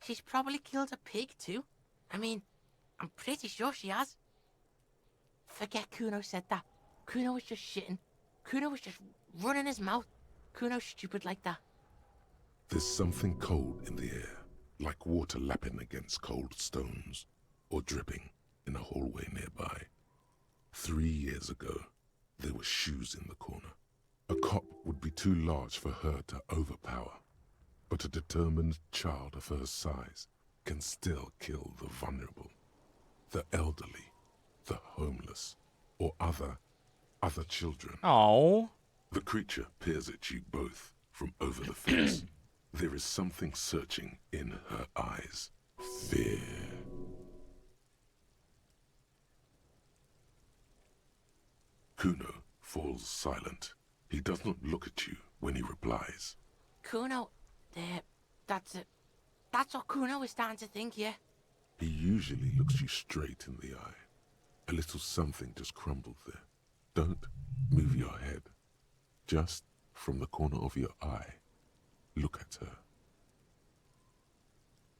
She's probably killed a pig too. I mean, I'm pretty sure she has. Forget Kuno said that. Kuno was just shitting. Kuno was just running his mouth. Kuno's stupid like that. There's something cold in the air, like water lapping against cold stones, or dripping in a hallway nearby. 3 years ago, there were shoes in the corner. A cop would be too large for her to overpower, but a determined child of her size can still kill the vulnerable, the elderly, the homeless, or other children. Oh. The creature peers at you both from over the fence. There is something searching in her eyes. Fear. Kuno falls silent. He does not look at you when he replies. Kuno, that's it. That's what Kuno is starting to think, yeah. He usually looks you straight in the eye. A little something just crumbled there. Don't move your head. Just from the corner of your eye, look at her.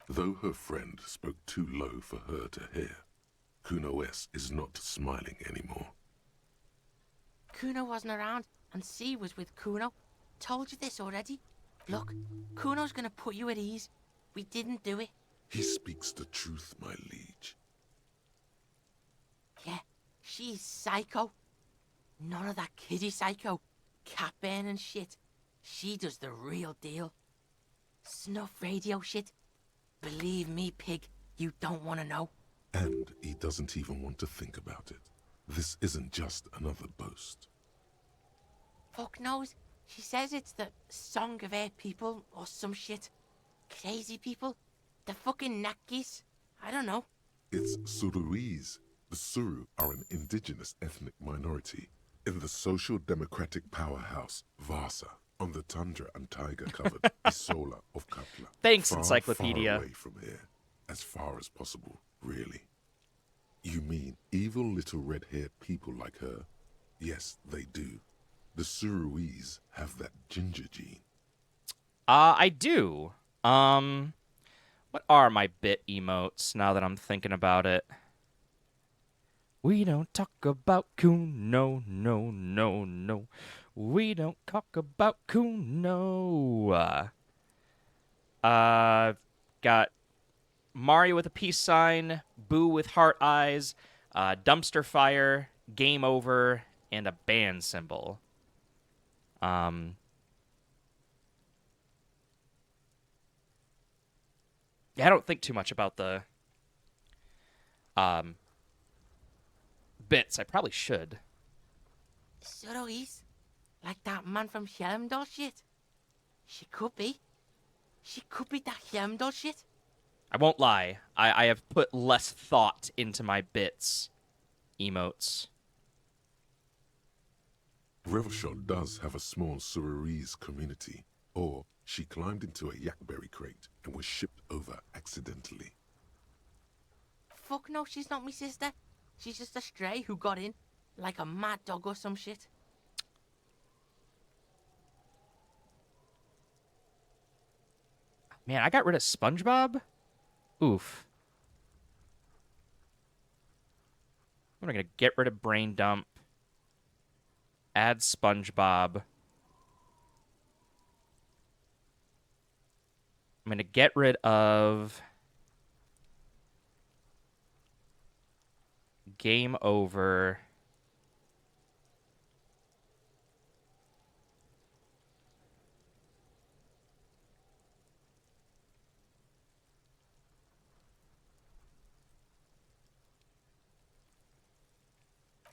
Though her friend spoke too low for her to hear, Kuno S is not smiling anymore. Kuno wasn't around, and C was with Kuno. Told you this already. Look, Kuno's gonna put you at ease. We didn't do it. He speaks the truth, my liege. Yeah, she's psycho. None of that kiddie psycho. Cat burning shit. She does the real deal. Snuff radio shit. Believe me, pig, you don't want to know. And he doesn't even want to think about it. This isn't just another boast. Fuck knows. She says it's the Song of Air People or some shit. Crazy people. The fucking Nakis. I don't know. It's Suruese. The Suru are an indigenous ethnic minority in the social democratic powerhouse Vasa on the tundra and taiga-covered Isola of Katla. Thanks, far, Encyclopedia. Far away from here, as far as possible, really. You mean evil little red-haired people like her? Yes, they do. The Suruese have that ginger gene. I do. What are my bit emotes now that I'm thinking about it? We don't talk about Kuno, no, no, no. We don't talk about Kuno. Got Mario with a peace sign, Boo with heart eyes, dumpster fire, game over, and a band symbol. Yeah, I don't think too much about the bits. I probably should. Suruese? Like that man from Helmdall shit? She could be. She could be that Helmdall shit. I won't lie. I have put less thought into my bits emotes. Revelshot does have a small Suruese community, or she climbed into a yakberry crate and was shipped over accidentally. Fuck no, she's not my sister. She's just a stray who got in, like a mad dog or some shit. Man, I got rid of SpongeBob? Oof. I'm gonna get rid of Brain Dump. Add SpongeBob. I'm gonna get rid of Game Over.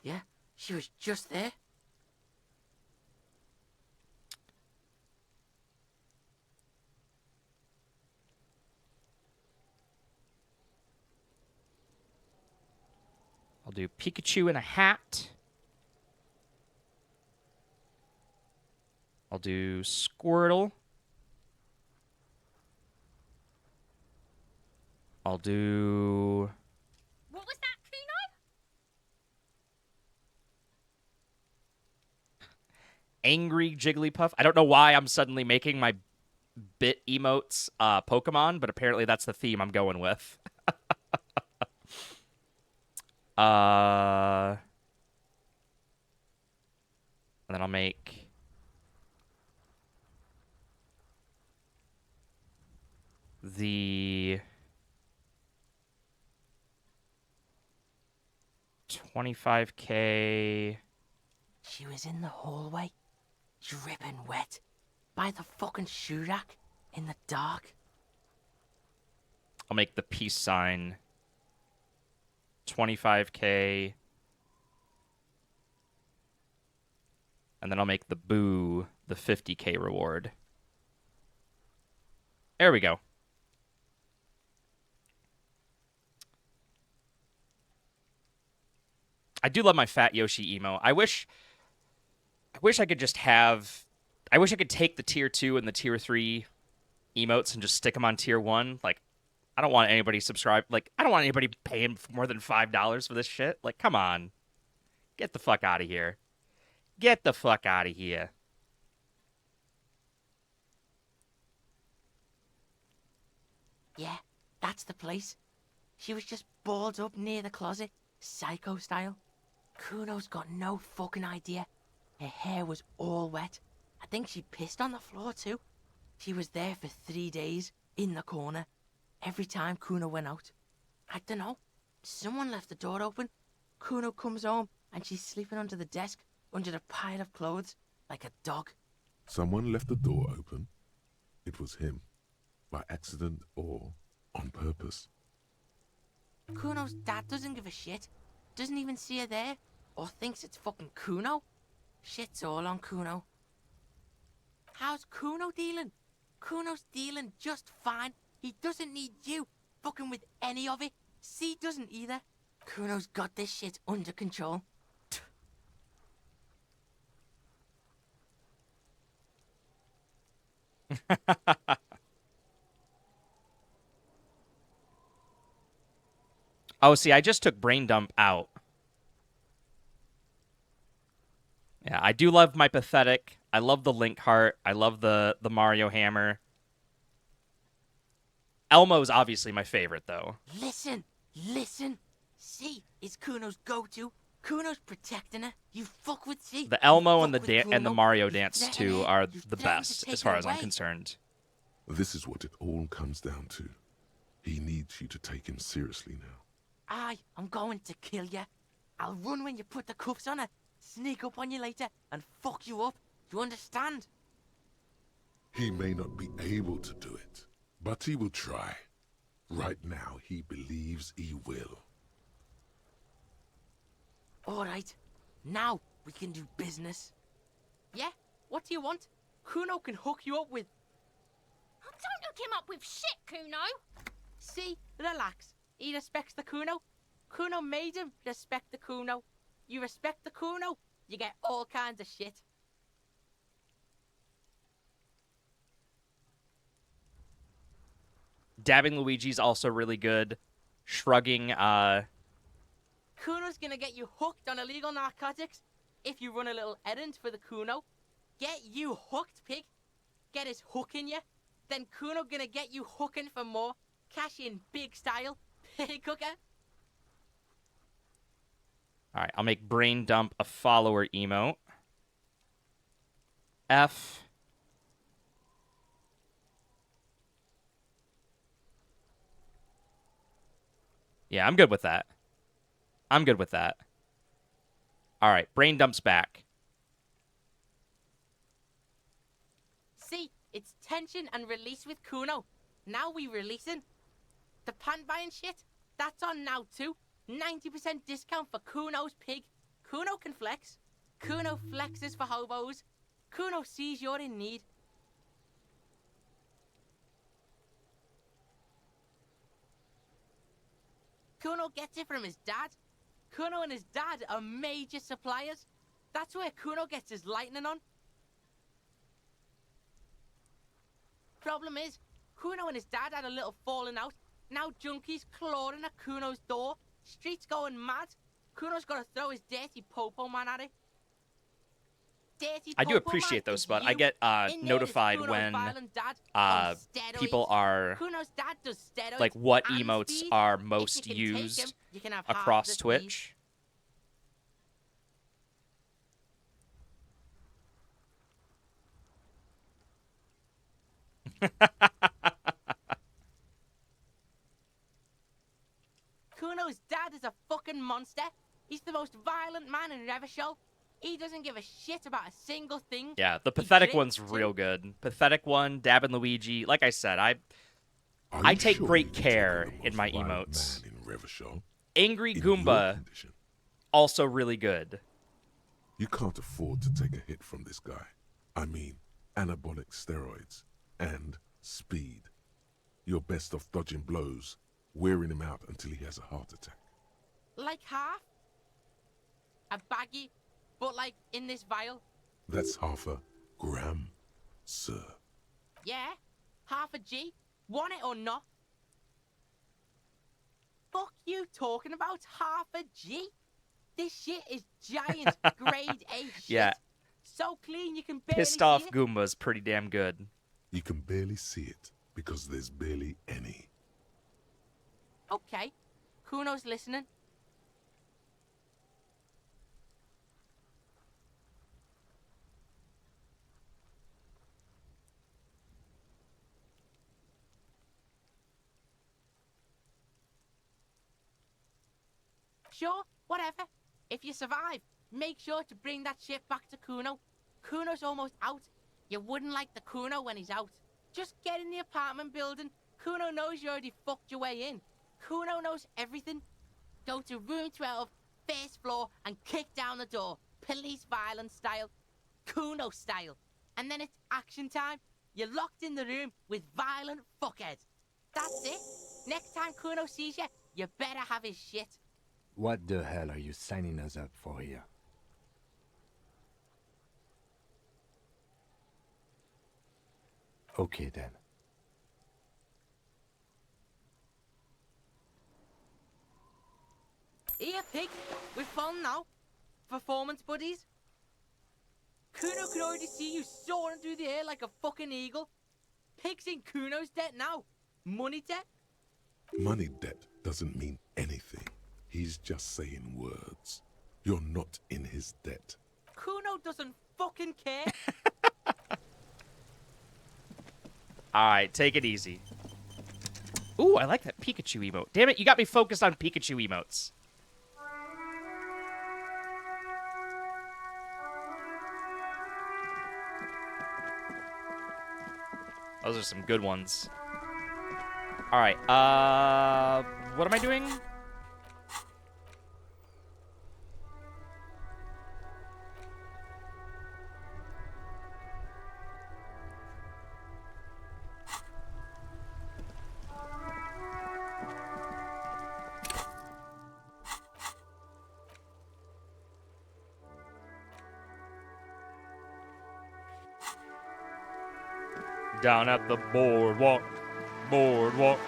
Yeah, she was just there. I'll do Pikachu in a hat. I'll do Squirtle. I'll do... What was that, Kuno? Angry Jigglypuff. I don't know why I'm suddenly making my bit emotes Pokemon, but apparently that's the theme I'm going with. And then I'll make the 25K. She was in the hallway, dripping wet, by the fucking shoe rack, in the dark. I'll make the peace sign 25K. And then I'll make the boo the 50K reward. There we go. I do love my Fat Yoshi emo. I wish I could just have... I wish I could take the tier 2 and the tier 3 emotes and just stick them on tier 1. Like, I don't want anybody subscribe. Like, I don't want anybody paying more than $5 for this shit. Like, come on. Get the fuck out of here. Get the fuck out of here. Yeah, that's the place. She was just balled up near the closet, psycho style. Kuno's got no fucking idea. Her hair was all wet. I think she pissed on the floor too. She was there for 3 days, in the corner, every time Kuno went out. I don't know. Someone left the door open. Kuno comes home and she's sleeping under the desk, under the pile of clothes, like a dog. Someone left the door open. It was him, by accident or on purpose. Kuno's dad doesn't give a shit. Doesn't even see her there, or thinks it's fucking Kuno. Shit's all on Kuno. How's Kuno dealing? Kuno's dealing just fine. He doesn't need you fucking with any of it. C doesn't either. Kuno's got this shit under control. Oh, see, I just took Brain Dump out. Yeah, I do love my Pathetic. I love the Link Heart. I love the Mario Hammer. Elmo's obviously my favorite, though. Listen. C is Kuno's go-to. Kuno's protecting her. You fuck with C. The Elmo and the the Mario dance, too, are the best, as far as I'm concerned. This is what it all comes down to. He needs you to take him seriously now. I'm going to kill you. I'll run when you put the cuffs on her, sneak up on you later, and fuck you up. You understand? He may not be able to do it, but he will try. Right now, he believes he will. All right. Now we can do business. Yeah? What do you want? Kuno can hook you up with... Don't hook him up with shit, Kuno. See? Relax. He respects the Kuno. Kuno made him respect the Kuno. You respect the Kuno, you get all kinds of shit. Dabbing Luigi's also really good. Shrugging, Kuno's gonna get you hooked on illegal narcotics if you run a little errand for the Kuno. Get you hooked, pig. Get his hook in you. Then Kuno gonna get you hooking for more. Cash in big style. Pig hooker. Alright, I'll make Brain Dump a follower emote. F. Yeah, I'm good with that. I'm good with that. Alright, Brain Dump's back. See, it's tension and release with Kuno. Now we releasing. The pan buying shit, that's on now too. 90% discount for Kuno's pig. Kuno can flex. Kuno flexes for hobos. Kuno sees you're in need. Kuno gets it from his dad. Kuno and his dad are major suppliers. That's where Kuno gets his lightning on. Problem is, Kuno and his dad had a little falling out. Now junkies clawing at Kuno's door. Streets going mad. Kuno's got to throw his dirty popo man at it. dirty I do popo appreciate man those, is but I you. get In there is notified Kuno's when violent dad on steroids. people are Kuno's dad does steroids like what and emotes speed. are If you most can take 'em, used you can have half across the speed. Twitch. Kuno's dad is a fucking monster. He's the most violent man in Revachol. He doesn't give a shit about a single thing. Yeah, the He pathetic drinks one's too. real good. Pathetic one, Dab and Luigi. Like I said, I Are you take sure great you can take on care the in most my violent emotes. man in Revachol? Angry In your Goomba, condition, also really good. you can't afford to take a hit from this guy. I mean, anabolic steroids and speed. You're best off dodging blows, wearing him out until he has a heart attack. Like half? A baggie, but like in this vial? That's half a gram, sir. Yeah, half a G. Want it or not? Fuck you talking about half a G? This shit is giant grade A shit. Yeah. So clean you can barely Pissed see off it. Goomba's pretty damn good. You can barely see it because there's barely any. Okay, Kuno's listening. Sure, whatever. If you survive, make sure to bring that shit back to Kuno. Kuno's almost out. You wouldn't like the Kuno when he's out. Just get in the apartment building. Kuno knows you already fucked your way in. Kuno knows everything. Go to room 12, first floor, and kick down the door. Police violence style. Kuno style. And then it's action time. You're locked in the room with violent fuckheads. That's it. Next time Kuno sees you, you better have his shit. What the hell are you signing us up for here? Okay then. Here, pig. We're fun now. Performance buddies. Kuno can already see you soaring through the air like a fucking eagle. Pig's in Kuno's debt now. Money debt? Money debt doesn't mean anything. He's just saying words. You're not in his debt. Kuno doesn't fucking care. Alright, take it easy. Ooh, I like that Pikachu emote. Damn it, you got me focused on Pikachu emotes. Those are some good ones. Alright, what am I doing? Down at the boardwalk, boardwalk.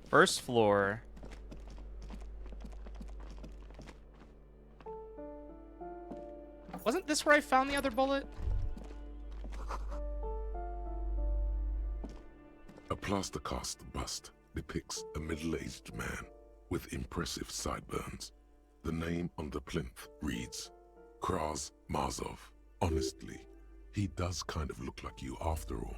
First floor. Wasn't this where I found the other bullet? A plaster cast bust depicts a middle-aged man with impressive sideburns. The name on the plinth reads, Kraz Marzov. Honestly, he does kind of look like you after all.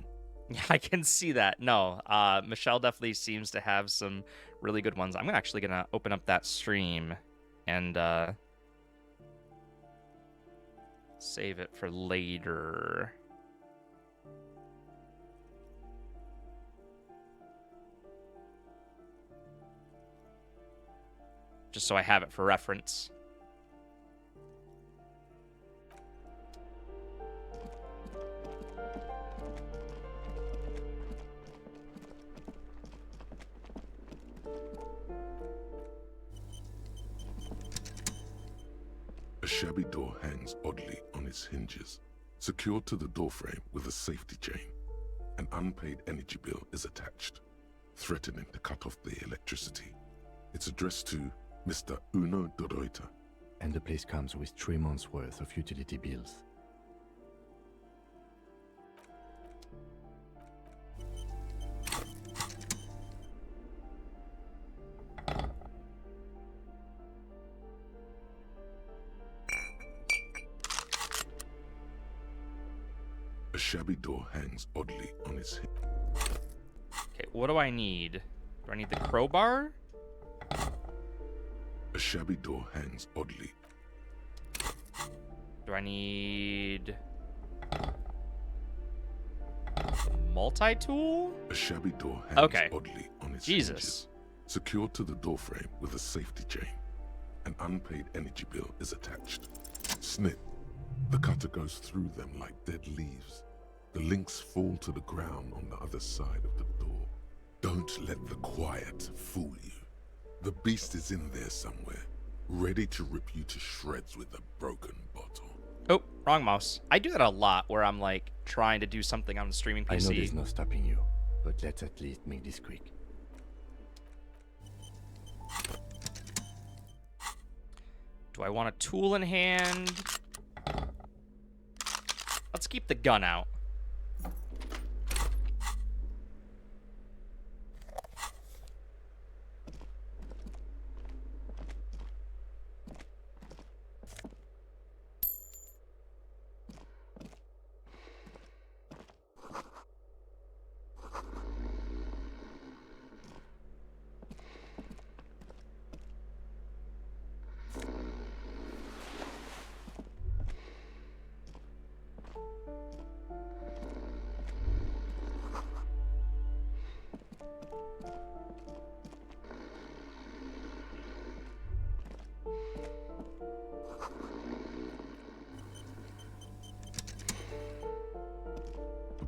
Yeah, I can see that. No, Michelle definitely seems to have some really good ones. I'm actually gonna open up that stream and Save it for later. Just so I have it for reference. A shabby door hangs oddly on its hinges, secured to the doorframe with a safety chain. An unpaid energy bill is attached, threatening to cut off the electricity. It's addressed to Mr. Uno Doroita. And the place comes with 3 months' worth of utility bills. A shabby door hangs oddly on its hinges. Okay, what do I need? Do I need the crowbar? A shabby door hangs oddly. Do I need multi-tool? A shabby door hangs oddly on its hinges, secured to the doorframe with a safety chain. An unpaid energy bill is attached. Snip. The cutter goes through them like dead leaves. The links fall to the ground on the other side of the door. Don't let the quiet fool you. The beast is in there somewhere, ready to rip you to shreds with a broken bottle. Oh, wrong mouse. I do that a lot where I'm like trying to do something on the streaming PC. I know there's no stopping you, but let's at least make this quick. Do I want a tool in hand? Let's keep the gun out.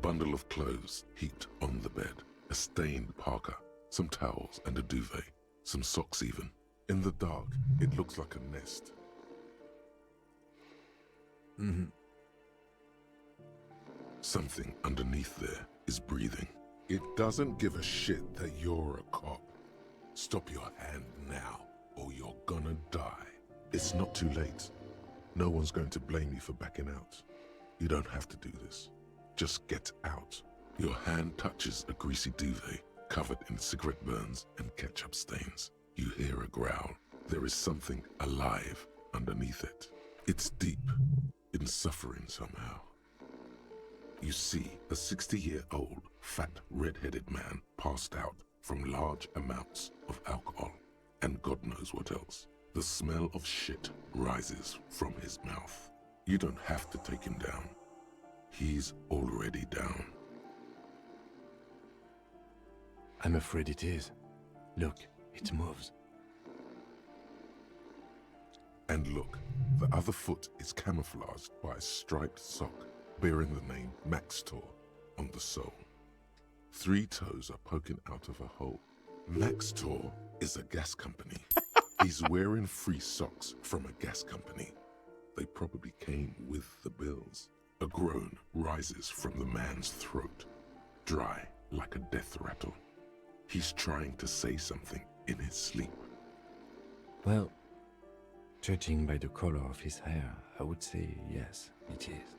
Bundle of clothes heaped on the bed, a stained parka, some towels and a duvet, some socks even. In the dark, it looks like a nest. Something underneath there is breathing. It doesn't give a shit that you're a cop. Stop your hand now, or you're gonna die. It's not too late. No one's going to blame you for backing out. You don't have to do this. Just get out. Your hand touches a greasy duvet covered in cigarette burns and ketchup stains. You hear a growl. There is something alive underneath it. It's deep, in suffering somehow. You see a 60-year-old, fat, red-headed man passed out from large amounts of alcohol, and God knows what else. The smell of shit rises from his mouth. You don't have to take him down. He's already down. I'm afraid it is. Look, it moves. And look, the other foot is camouflaged by a striped sock bearing the name Max Tor on the sole. 3 toes are poking out of a hole. Max Tor is a gas company. He's wearing free socks from a gas company. They probably came with the bills. A groan rises from the man's throat, dry like a death rattle. He's trying to say something in his sleep. Well, judging by the color of his hair, I would say yes, it is.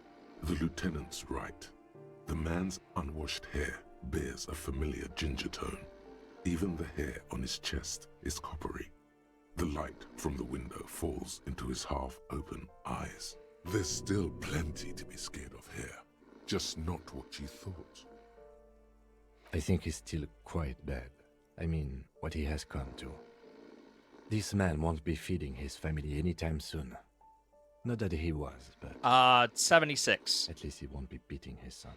The lieutenant's right. The man's unwashed hair bears a familiar ginger tone. Even the hair on his chest is coppery. The light from the window falls into his half-open eyes. There's still plenty to be scared of here. Just not what you thought. I think he's still quite bad. I mean, what he has come to. This man won't be feeding his family anytime soon. Not that he was, but 76. at least he won't be beating his son.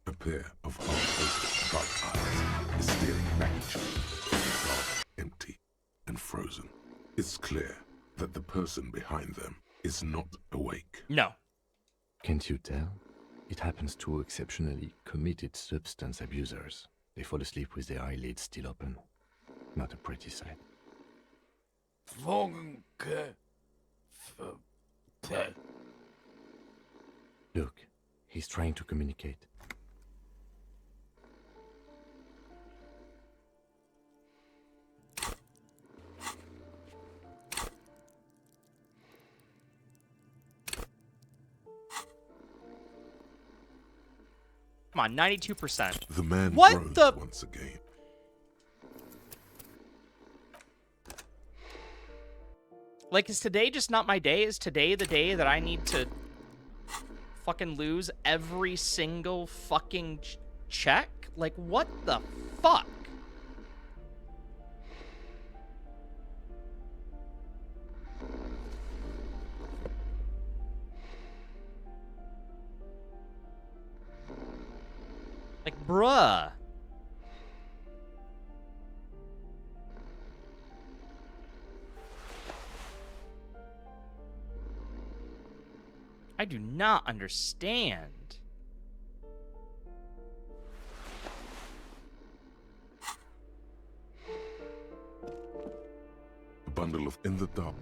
A pair of half-open bug eyes is staring back at you, dark, empty, and frozen. It's clear that the person behind them is not awake. No. Can't you tell? It happens to exceptionally committed substance abusers. They fall asleep with their eyelids still open. Not a pretty sight. Look, he's trying to communicate. Come on, 92%. The man What groans the- once again. Like, is today just not my day? Is today the day that I need to fucking lose every single fucking check? Like, what the fuck? Like, bruh. I do not understand. A bundle of in the dark.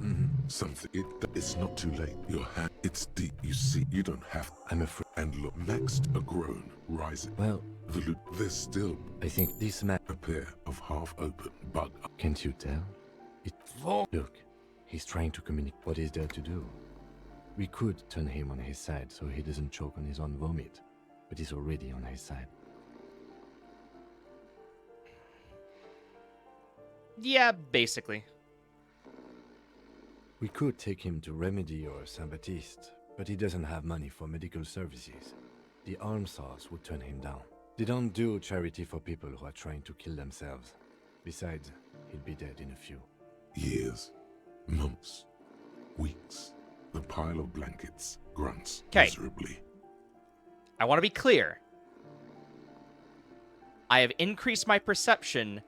Something. It's not too late. Your hand. It's deep. You see. You don't have. I'm afraid. And look. Next, a groan rising. Well, The loot. There's still I think this man... a pair of half-open bug. Can't you tell? Look, he's trying to communicate. What is there to do? We could turn him on his side so he doesn't choke on his own vomit, but he's already on his side. Yeah, basically. We could take him to Remedy or Saint-Baptiste, but he doesn't have money for medical services. The almshouse would turn him down. They don't do charity for people who are trying to kill themselves. Besides, he'll be dead in a few. Years. Months. Weeks. The pile of blankets grunts 'Kay. miserably. I want to be clear. I have increased my perception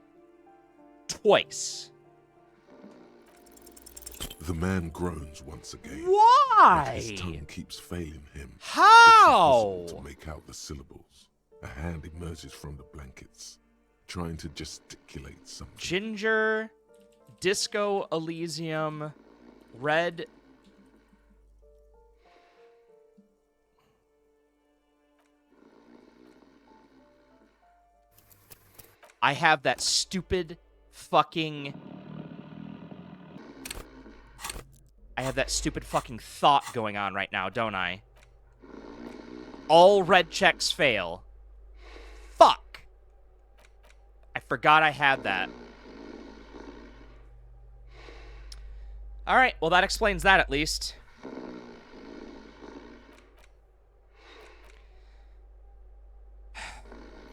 twice. The man groans once again. Why? But his tongue keeps failing him. How? It's impossible to make out the syllables. A hand emerges from the blankets, trying to gesticulate something. Ginger, Disco Elysium, Red. I have that stupid fucking... I have that stupid fucking thought going on right now, don't I? All red checks fail. Fuck! I forgot I had that. Alright, well that explains that at least.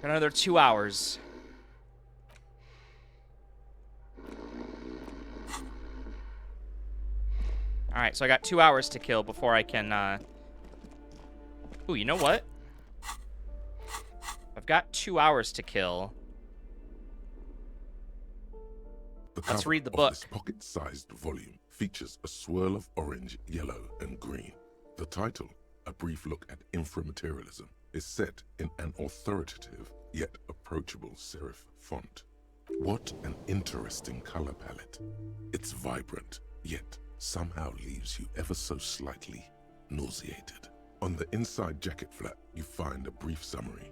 Got another 2 hours. Alright, so I got 2 hours to kill before I can, Ooh, you know what? I've got 2 hours to kill. The Let's cover read the of book. This pocket-sized volume features a swirl of orange, yellow, and green. The title, A Brief Look at Inframaterialism, is set in an authoritative yet approachable serif font. What an interesting color palette. It's vibrant, yet somehow leaves you ever so slightly nauseated. On the inside jacket flap, you find a brief summary.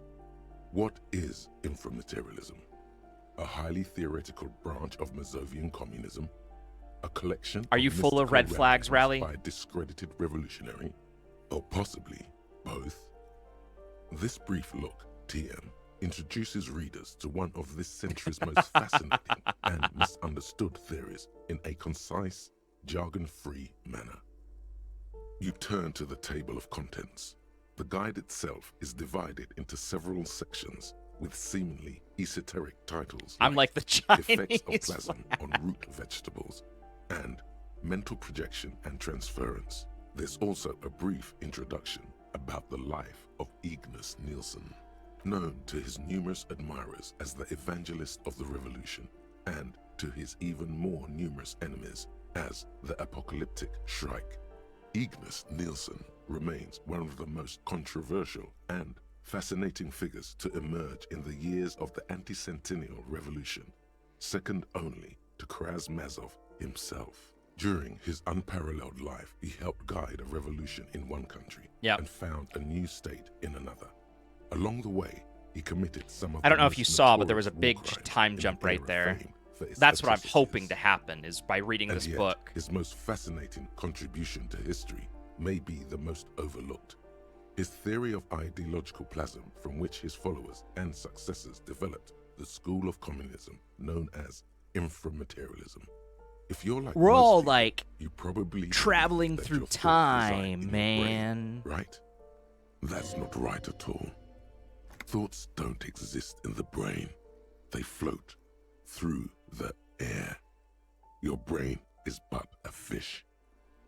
What is inframaterialism? A highly theoretical branch of Mazovian communism? A collection Are you full of red flags, Rally? by a discredited revolutionary? Or possibly both? This brief look, TM, introduces readers to one of this century's most fascinating and misunderstood theories in a concise, jargon-free manner. You turn to the table of contents. The guide itself is divided into several sections with seemingly esoteric titles. I'm like the Effects of Chinese plasm flag. on root vegetables and mental projection and transference. There's also a brief introduction about the life of Ignis Nielsen, known to his numerous admirers as the evangelist of the revolution, and to his even more numerous enemies as the apocalyptic Shrike. Ignis Nielsen remains one of the most controversial and fascinating figures to emerge in the years of the anti-centennial revolution, second only to Krasmazov himself. During his unparalleled life, he helped guide a revolution in one country and found a new state in another. Along the way, he committed some of I don't the know if you most saw, but there was a notorious big war crimes time in jump the right era there. famed for its That's what I'm atrocities. hoping to happen, is by reading And this yet, book. his most fascinating contribution to history may be the most overlooked. His theory of ideological plasm, from which his followers and successors developed the school of communism known as inframaterialism. If you're like We're most all people, like you probably traveling believe that through your thoughts reside time, in your man. brain, right? That's not right at all. Thoughts don't exist in the brain. They float through the air. Your brain is but a fish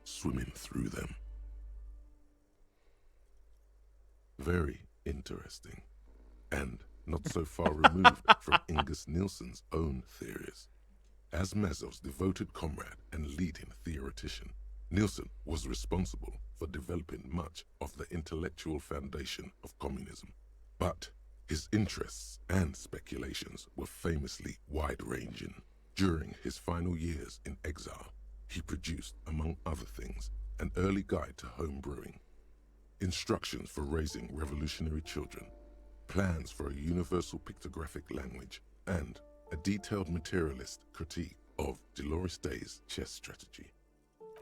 swimming through them. Very interesting, and not so far removed from Ignis Nielsen's own theories. As Mazov's devoted comrade and leading theoretician, Nielsen was responsible for developing much of the intellectual foundation of communism. But his interests and speculations were famously wide-ranging. During his final years in exile, he produced, among other things, an early guide to home brewing, instructions for raising revolutionary children, plans for a universal pictographic language, and a detailed materialist critique of Dolores Day's chess strategy.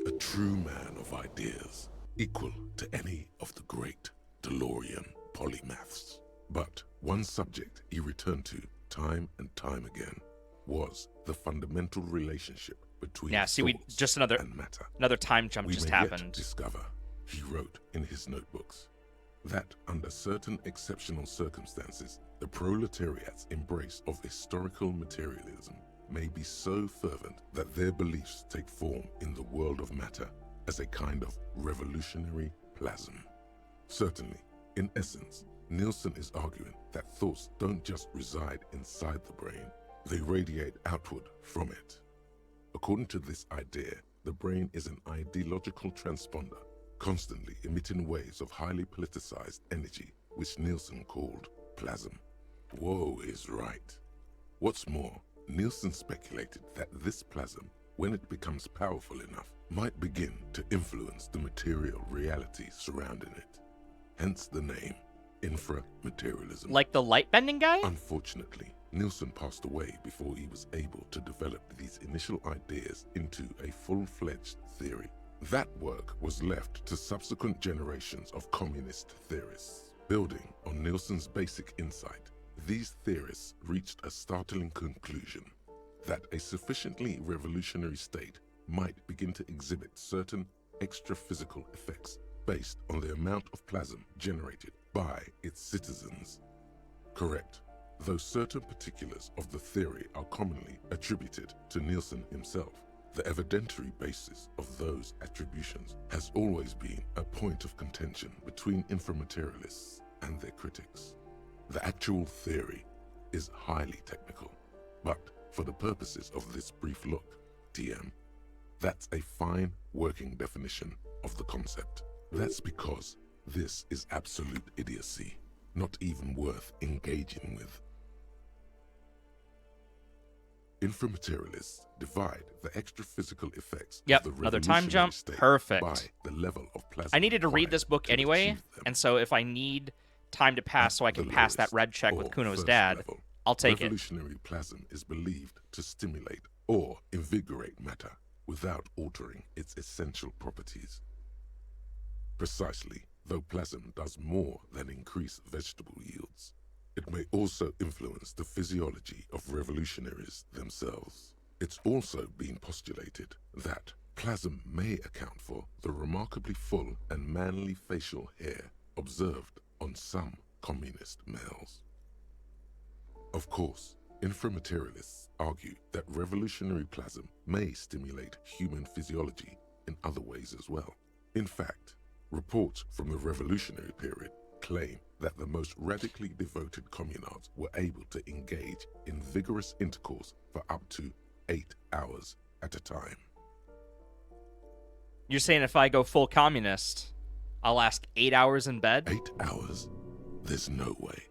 A true man of ideas, equal to any of the great DeLorean polymaths. But one subject he returned to time and time again was the fundamental relationship between thoughts and matter. Another time jump just happened. Yet discover, he wrote in his notebooks, that under certain exceptional circumstances, the proletariat's embrace of historical materialism may be so fervent that their beliefs take form in the world of matter as a kind of revolutionary plasm. Certainly, in essence, Nielsen is arguing that thoughts don't just reside inside the brain, they radiate outward from it. According to this idea, the brain is an ideological transponder, constantly emitting waves of highly politicized energy, which Nielsen called plasm. Woe is right. What's more, Nielsen speculated that this plasm, when it becomes powerful enough, might begin to influence the material reality surrounding it. Hence the name, inframaterialism. Like the light bending guy? Unfortunately, Nielsen passed away before he was able to develop these initial ideas into a full-fledged theory. That work was left to subsequent generations of communist theorists. Building on Nielsen's basic insight, these theorists reached a startling conclusion that a sufficiently revolutionary state might begin to exhibit certain extra-physical effects based on the amount of plasm generated by its citizens. Correct, though certain particulars of the theory are commonly attributed to Nielsen himself. The evidentiary basis of those attributions has always been a point of contention between inframaterialists and their critics. The actual theory is highly technical, but for the purposes of this brief look, TM, that's a fine working definition of the concept. That's because this is absolute idiocy, not even worth engaging with. Inframaterialists divide the extra-physical effects of the another time jump. state Perfect. by the level of plasma I needed to read this book required to anyway, achieve them. and so if I need time to pass so I can The pass that lowest red check with or Kuno's first dad, level, I'll take it. revolutionary plasm is believed to stimulate or invigorate matter without altering its essential properties. Precisely, though plasm does more than increase vegetable yields, it may also influence the physiology of revolutionaries themselves. It's also been postulated that plasm may account for the remarkably full and manly facial hair observed on some communist males. Of course, inframaterialists argue that revolutionary plasm may stimulate human physiology in other ways as well. In fact, reports from the revolutionary period claim that the most radically devoted communards were able to engage in vigorous intercourse for up to 8 hours at a time. You're saying if I go full communist, I'll last 8 hours in bed? 8 hours? There's no way.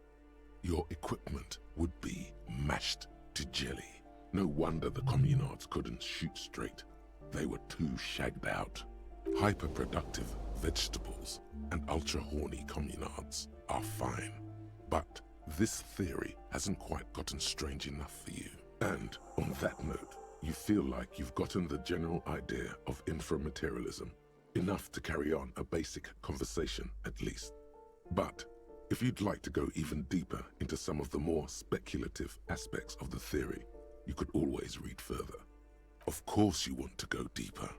Your equipment would be mashed to jelly. No wonder the communards couldn't shoot straight. They were too shagged out. Hyper-productive vegetables and ultra-horny communards are fine. But this theory hasn't quite gotten strange enough for you. And on that note, you feel like you've gotten the general idea of inframaterialism, enough to carry on a basic conversation at least. But if you'd like to go even deeper into some of the more speculative aspects of the theory, you could always read further. Of course you want to go deeper.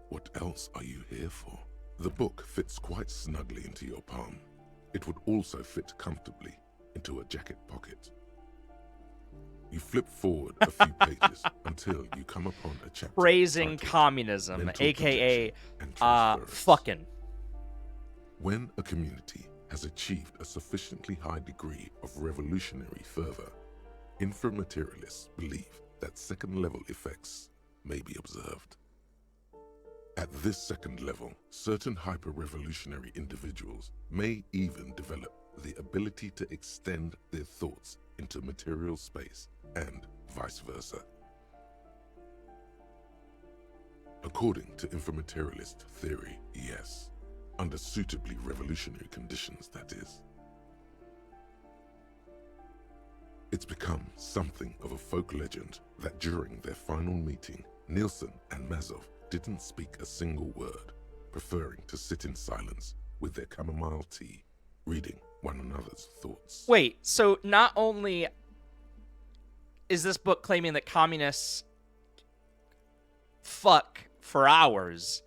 What else are you here for? The book fits quite snugly into your palm. It would also fit comfortably into a jacket pocket. You flip forward a few pages until you come upon a chapter Praising titled communism, Mental aka Projection and Transference. fucking. When a community has achieved a sufficiently high degree of revolutionary fervor, inframaterialists believe that second-level effects may be observed. At this second level, certain hyper-revolutionary individuals may even develop the ability to extend their thoughts into material space and vice versa. According to inframaterialist theory, yes. Under suitably revolutionary conditions, that is. It's become something of a folk legend that during their final meeting, Nielsen and Mazov didn't speak a single word, preferring to sit in silence with their chamomile tea, reading one another's thoughts. Wait, so not only is this book claiming that communists fuck for hours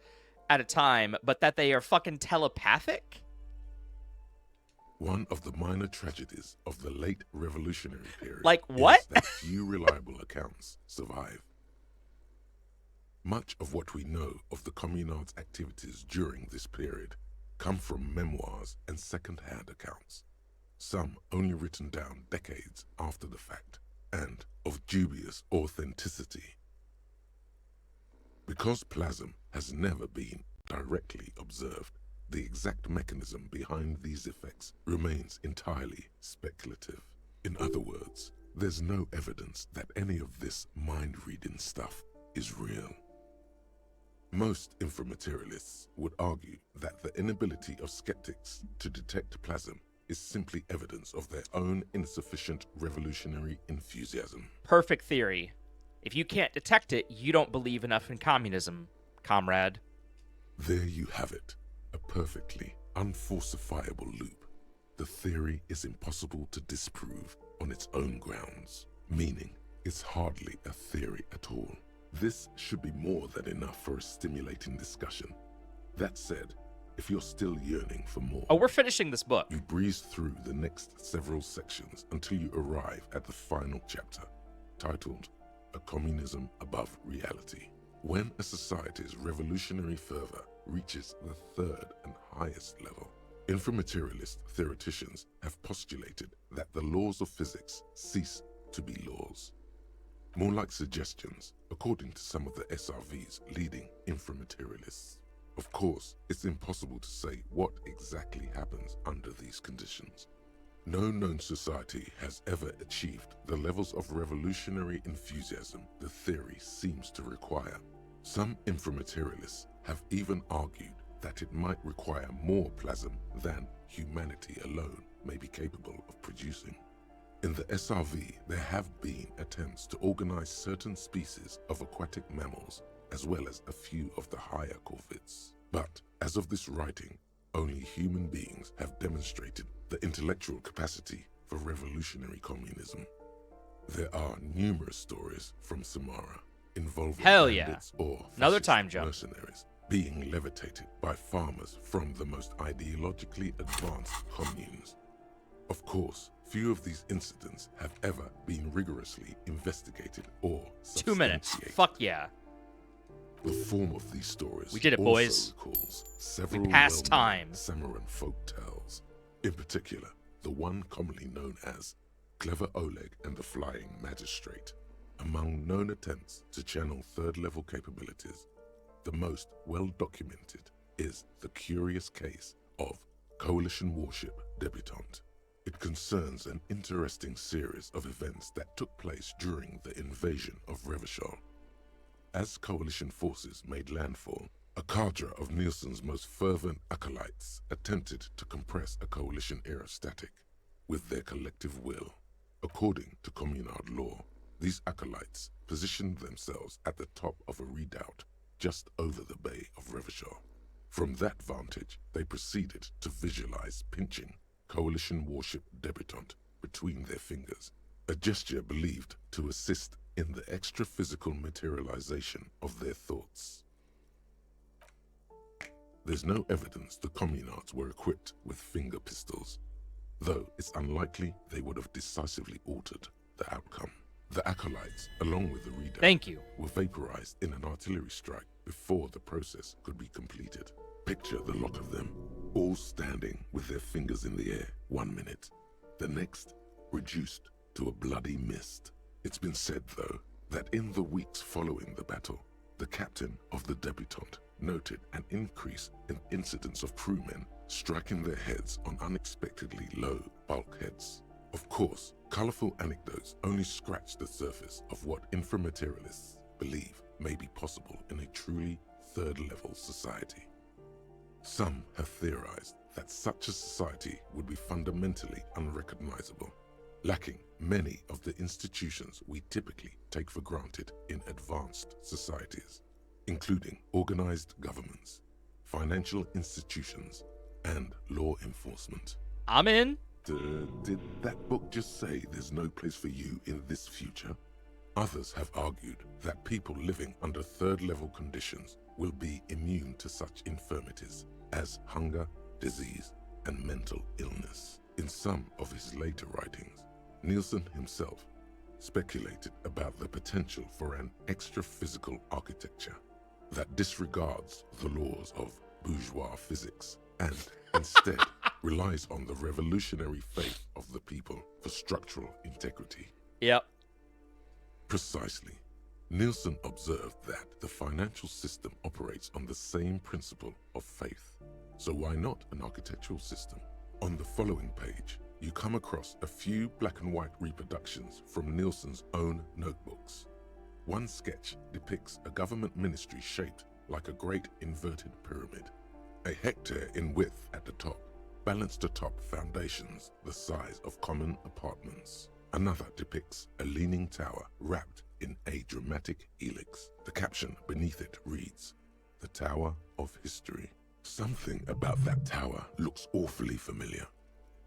at a time, but that they are fucking telepathic? One of the minor tragedies of the late revolutionary period Like what? is that few reliable accounts survive. Much of what we know of the communards' activities during this period come from memoirs and second-hand accounts, some only written down decades after the fact, and of dubious authenticity. Because plasm has never been directly observed, the exact mechanism behind these effects remains entirely speculative. In other words, there's no evidence that any of this mind-reading stuff is real. Most inframaterialists would argue that the inability of skeptics to detect plasm is simply evidence of their own insufficient revolutionary enthusiasm. Perfect theory. If you can't detect it, you don't believe enough in communism, comrade. There you have it, a perfectly unfalsifiable loop. The theory is impossible to disprove on its own grounds, meaning it's hardly a theory at all. This should be more than enough for a stimulating discussion. That said, if you're still yearning for more... Oh, we're finishing this book. You breeze through the next several sections until you arrive at the final chapter, titled A Communism Above Reality. When a society's revolutionary fervor reaches the third and highest level, inframaterialist theoreticians have postulated that the laws of physics cease to be laws. More like suggestions, according to some of the SRV's leading inframaterialists. Of course, it's impossible to say what exactly happens under these conditions. No known society has ever achieved the levels of revolutionary enthusiasm the theory seems to require. Some inframaterialists have even argued that it might require more plasm than humanity alone may be capable of producing. In the SRV, there have been attempts to organize certain species of aquatic mammals, as well as a few of the higher corvids. But as of this writing, only human beings have demonstrated the intellectual capacity for revolutionary communism. There are numerous stories from Samara involving bandits or another fascist time jump. mercenaries being levitated by farmers from the most ideologically advanced communes. Of course, few of these incidents have ever been rigorously investigated or 2 minutes. substantiated. Fuck yeah. The form of these stories We did it, also boys. recalls several passed well-known time. Samoan folk tales. In particular, the one commonly known as Clever Oleg and the Flying Magistrate. Among known attempts to channel third-level capabilities, the most well-documented is the curious case of Coalition warship Debutante. It concerns an interesting series of events that took place during the invasion of Revachol. As Coalition forces made landfall, a cadre of Nielsen's most fervent acolytes attempted to compress a Coalition-era static with their collective will. According to Communard law, these acolytes positioned themselves at the top of a redoubt just over the bay of Revachol. From that vantage, they proceeded to visualize pinching Coalition warship Debutante between their fingers, a gesture believed to assist in the extra-physical materialization of their thoughts. There's no evidence the Communards were equipped with finger pistols, though it's unlikely they would have decisively altered the outcome. The acolytes, along with the redoubt, were vaporized in an artillery strike before the process could be completed. Picture the lot of them, all standing with their fingers in the air 1 minute, the next reduced to a bloody mist. It's been said, though, that in the weeks following the battle, the captain of the Debutante noted an increase in incidents of crewmen striking their heads on unexpectedly low bulkheads. Of course, colorful anecdotes only scratch the surface of what inframaterialists believe may be possible in a truly third-level society. Some have theorized that such a society would be fundamentally unrecognizable, lacking many of the institutions we typically take for granted in advanced societies, including organized governments, financial institutions, and law enforcement. I'm in. Did that book just say there's no place for you in this future? Others have argued that people living under third-level conditions will be immune to such infirmities as hunger, disease, and mental illness. In some of his later writings, Nielsen himself speculated about the potential for an extra-physical architecture that disregards the laws of bourgeois physics and instead relies on the revolutionary faith of the people for structural integrity. Yep. Precisely. Nielsen observed that the financial system operates on the same principle of faith. So why not an architectural system? On the following page, you come across a few black and white reproductions from Nielsen's own notebooks. One sketch depicts a government ministry shaped like a great inverted pyramid, a hectare in width at the top, balanced atop foundations the size of common apartments. Another depicts a leaning tower wrapped in a dramatic helix. The caption beneath it reads, "The Tower of History." Something about that tower looks awfully familiar.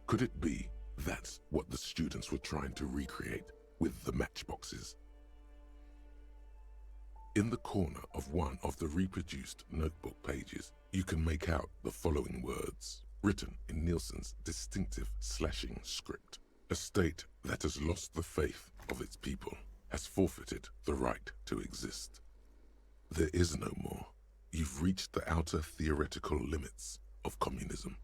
Could it be that's what the students were trying to recreate with the matchboxes? In the corner of one of the reproduced notebook pages, you can make out the following words, written in Nielsen's distinctive slashing script. A state that has lost the faith of its people has forfeited the right to exist. There is no more. You've reached the outer theoretical limits of communism,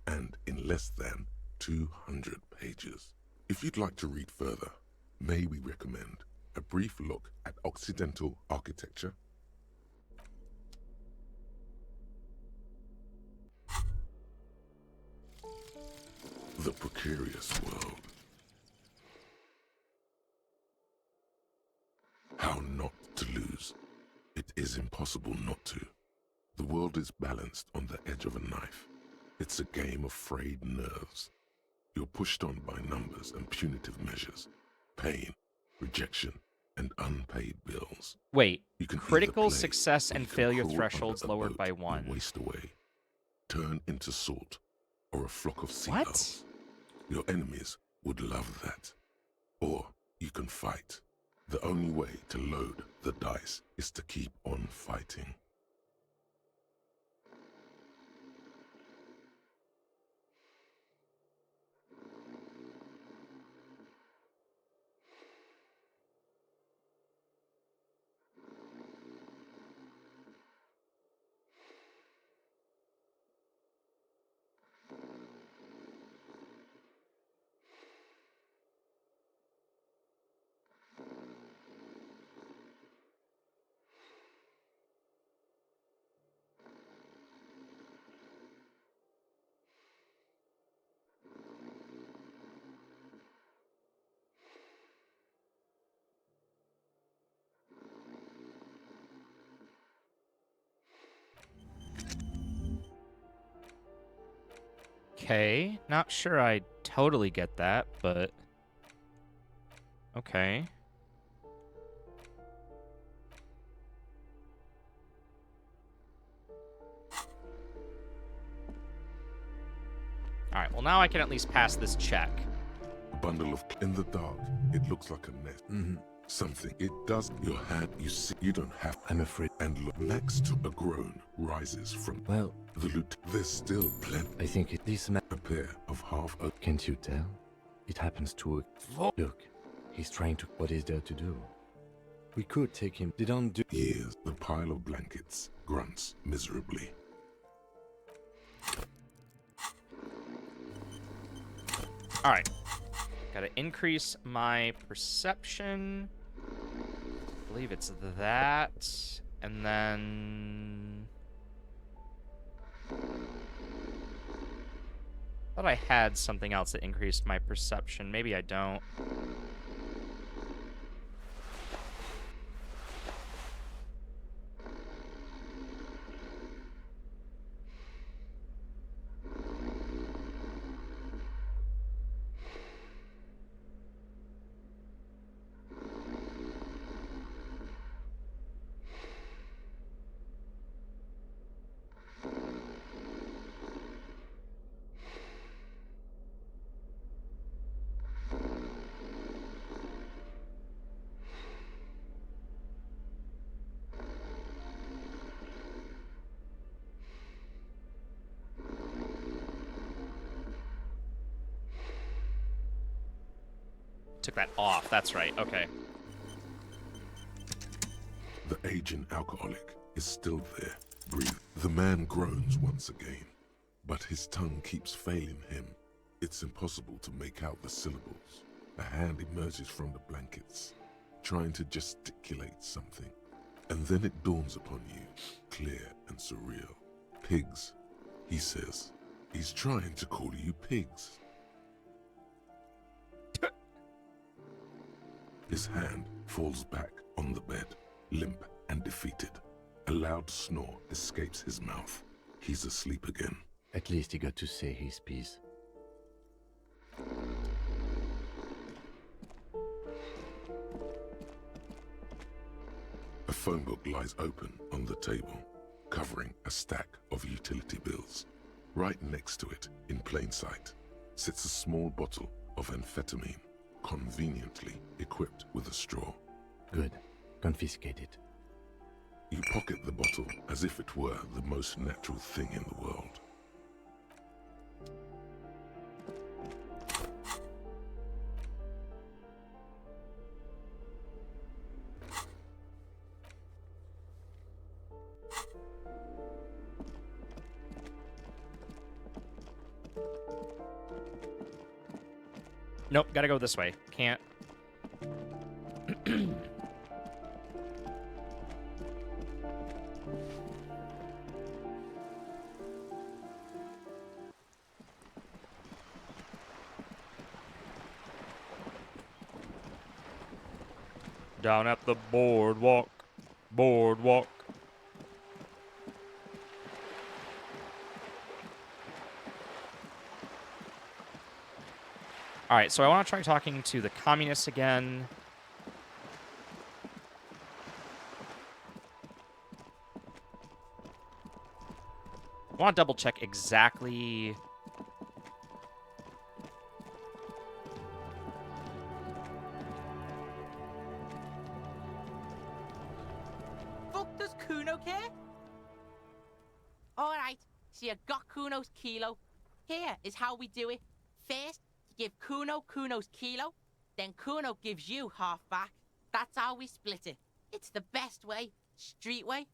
and in less than 200 pages. If you'd like to read further, may we recommend a brief look at Occidental architecture? The precarious world. How not to lose. It is impossible not to. The world is balanced on the edge of a knife. It's a game of frayed nerves. You're pushed on by numbers and punitive measures, pain, rejection, and unpaid bills. Wait, You can critical either play, success or and you can failure crawl thresholds under a lowered boat by and 1. waste away, turn into salt, or a flock of seagulls. Your enemies would love that. Or you can fight. The only way to load the dice is to keep on fighting. Okay, not sure I totally get that, but okay. Alright, well now I can at least pass this check. A bundle of... In the dark, it looks like a nest. Something. It does. Your hand, you see, you don't have... I'm afraid. And look, next to a groan rises from... Well, the loot. There's still plenty. I think this man... A pair of half... Can't you tell? It happens to a... Look, he's trying to... What is there to do? We could take him... They don't do... Years. The pile of blankets grunts miserably. Alright. Gotta increase my perception. I believe it's that. And then... thought I had something else that increased my perception. Maybe I don't. Took that off. That's right. Okay. The aging alcoholic is still there, breathing. The man groans once again, but his tongue keeps failing him. It's impossible to make out the syllables. A hand emerges from the blankets, trying to gesticulate something. And then it dawns upon you, clear and surreal. Pigs, he says. He's trying to call you pigs. His hand falls back on the bed, limp and defeated. A loud snore escapes his mouth. He's asleep again. At least he got to say his piece. A phone book lies open on the table, covering a stack of utility bills. Right next to it, in plain sight, sits a small bottle of amphetamine, conveniently equipped with a straw. Good. Confiscate it. You pocket the bottle as if it were the most natural thing in the world. Nope, gotta go this way. Can't. Down at the boardwalk. Boardwalk. Alright, so I want to try talking to the communists again. I want to double check exactly... Fuck does Kuno care? Alright, so you got Kuno's kilo. Here is how we do it. First, you give Kuno Kuno's kilo, then Kuno gives you half back. That's how we split it. It's the best way, street way.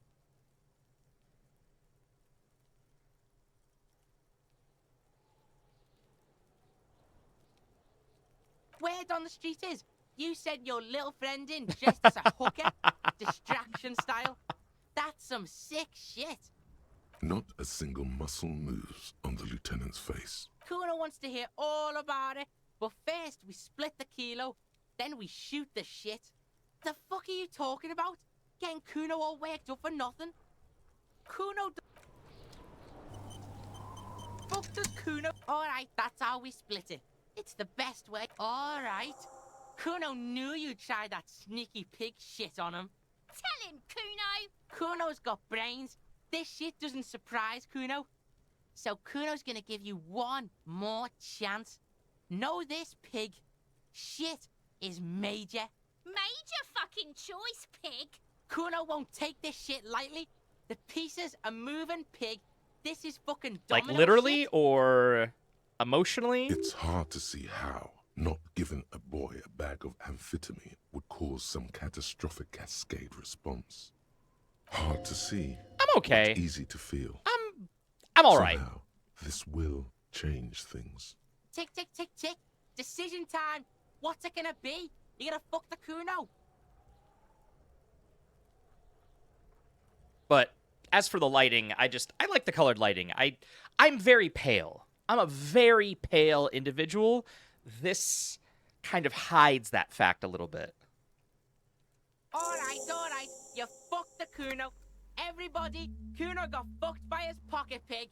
Word on the street is, you sent your little friend in dressed as a hooker, distraction style. That's some sick shit. Not a single muscle moves on the lieutenant's face. Kuno wants to hear all about it, but first we split the kilo, then we shoot the shit. The fuck are you talking about? Getting Kuno all worked up for nothing? Kuno fuck Does Kuno... Alright, that's how we split it. It's the best way. Alright. Kuno knew you'd try that sneaky pig shit on him. Tell him, Kuno! Kuno's got brains. This shit doesn't surprise Kuno. So Kuno's gonna give you one more chance. Know this, pig. Shit is major. Major fucking choice, pig. Kuno won't take this shit lightly. The pieces are moving, pig. This is fucking Like domino literally shit. or emotionally? It's hard to see how not giving a boy a bag of amphetamine would cause some catastrophic cascade response. Hard to see. I'm okay. But easy to feel. I'm all right. Somehow, this will change things. Tick, tick, tick, tick. Decision time. What's it gonna be? You gonna fuck the Kuno? But as for the lighting, I like the colored lighting. I'm very pale. I'm a very pale individual. This kind of hides that fact a little bit. Alright. You fucked the Kuno. Everybody, Kuno got fucked by his pocket pig.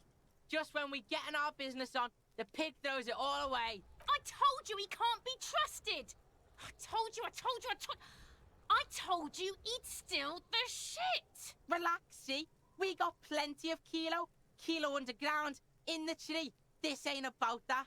Just when we getting our business on, the pig throws it all away. I told you he can't be trusted. I told you. I told you he'd steal the shit. Relax, see? We got plenty of Kilo underground, in the tree. This ain't about that.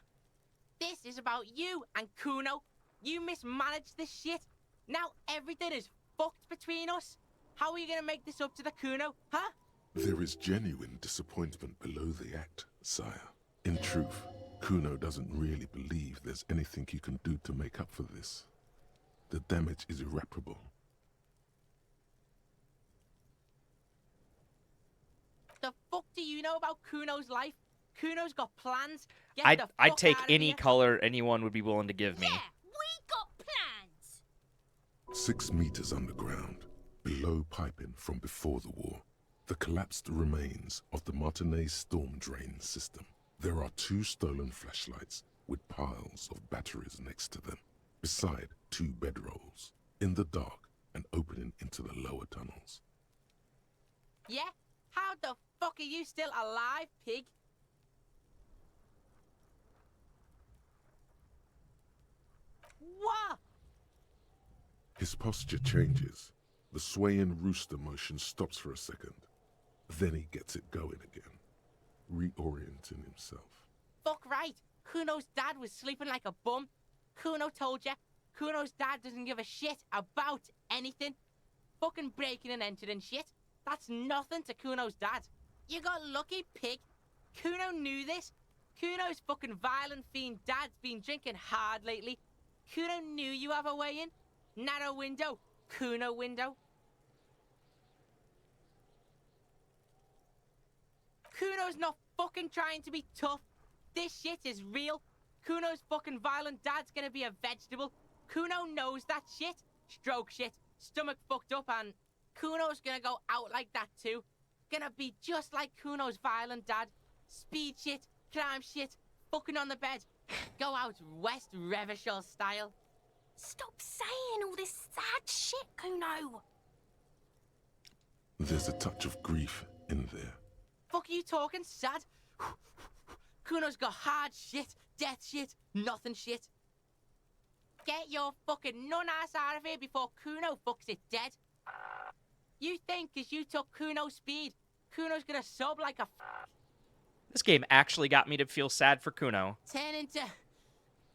This is about you and Kuno. You mismanaged this shit. Now everything is fucked between us. How are you gonna make this up to the Kuno, huh? There is genuine disappointment below the act, sire. In truth, Kuno doesn't really believe there's anything you can do to make up for this. The damage is irreparable. The fuck do you know about Kuno's life? Kuno's got plans. Get the fuck I'd take out of any here. color anyone would be willing to give me. Yeah, we got plans. 6 meters underground, below piping from before the war, the collapsed remains of the Martinez storm drain system. There are 2 stolen flashlights with piles of batteries next to them, beside 2 bedrolls, in the dark and opening into the lower tunnels. Yeah? How the fuck are you still alive, pig? What? His posture changes. The swaying rooster motion stops for a second. Then he gets it going again, reorienting himself. Fuck right. Kuno's dad was sleeping like a bum. Kuno told ya. Kuno's dad doesn't give a shit about anything. Fucking breaking and entering shit. That's nothing to Kuno's dad. You got lucky, pig. Kuno knew this. Kuno's fucking violent fiend dad's been drinking hard lately. Kuno knew you have a way in. Narrow window. Kuno window. Kuno's not fucking trying to be tough. This shit is real. Kuno's fucking violent dad's gonna be a vegetable. Kuno knows that shit. Stroke shit. Stomach fucked up, and Kuno's gonna go out like that too. Gonna be just like Kuno's violent dad. Speed shit, crime shit, fucking on the bed. Go out West Revachol style. Stop saying all this sad shit, Kuno. There's a touch of grief in there. Fuck are you talking, sad? Kuno's got hard shit, death shit, nothing shit. Get your fucking nun-ass out of here before Kuno fucks it dead. You think 'cause you took Kuno's speed, Kuno's gonna sub like a This game actually got me to feel sad for Kuno. turn into...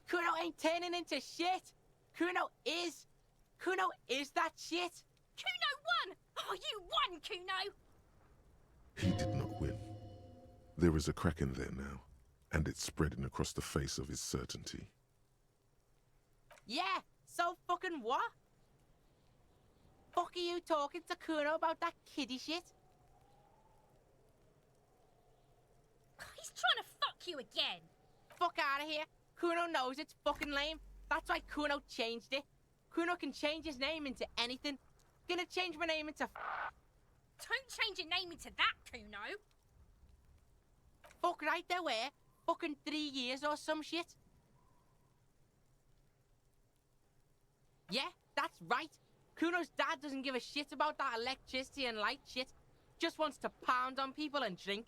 Kuno ain't turning into shit. Kuno is that shit. Kuno won! Oh, you won, Kuno! He did not win. There is a crack in there now, and it's spreading across the face of his certainty. Yeah, so fucking what? Fuck are you talking to Kuno about that kiddie shit? He's trying to fuck you again. Fuck out of here. Kuno knows it's fucking lame. That's why Kuno changed it. Kuno can change his name into anything. Gonna change my name into... Don't change your name into that, Kuno. Fuck right there were. Fucking 3 years or some shit. Yeah, that's right. Kuno's dad doesn't give a shit about that electricity and light shit. Just wants to pound on people and drink.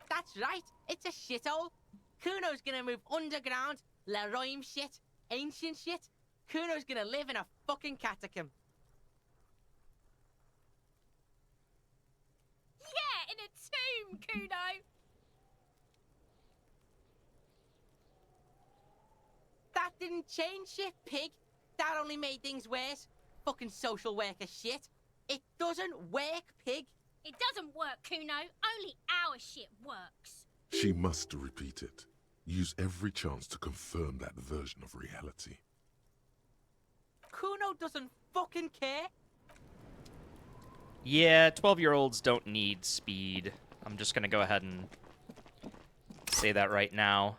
That's right, it's a shithole. Kuno's gonna move underground, Leroy shit, ancient shit. Kuno's gonna live in a fucking catacomb. Yeah, in a tomb, Kuno. That didn't change shit, pig. That only made things worse. Fucking social worker shit. It doesn't work, pig. It doesn't work, Kuno. Only our shit works. She must repeat it. Use every chance to confirm that version of reality. Kuno doesn't fucking care. Yeah, 12-year-olds don't need speed. I'm just gonna go ahead and say that right now.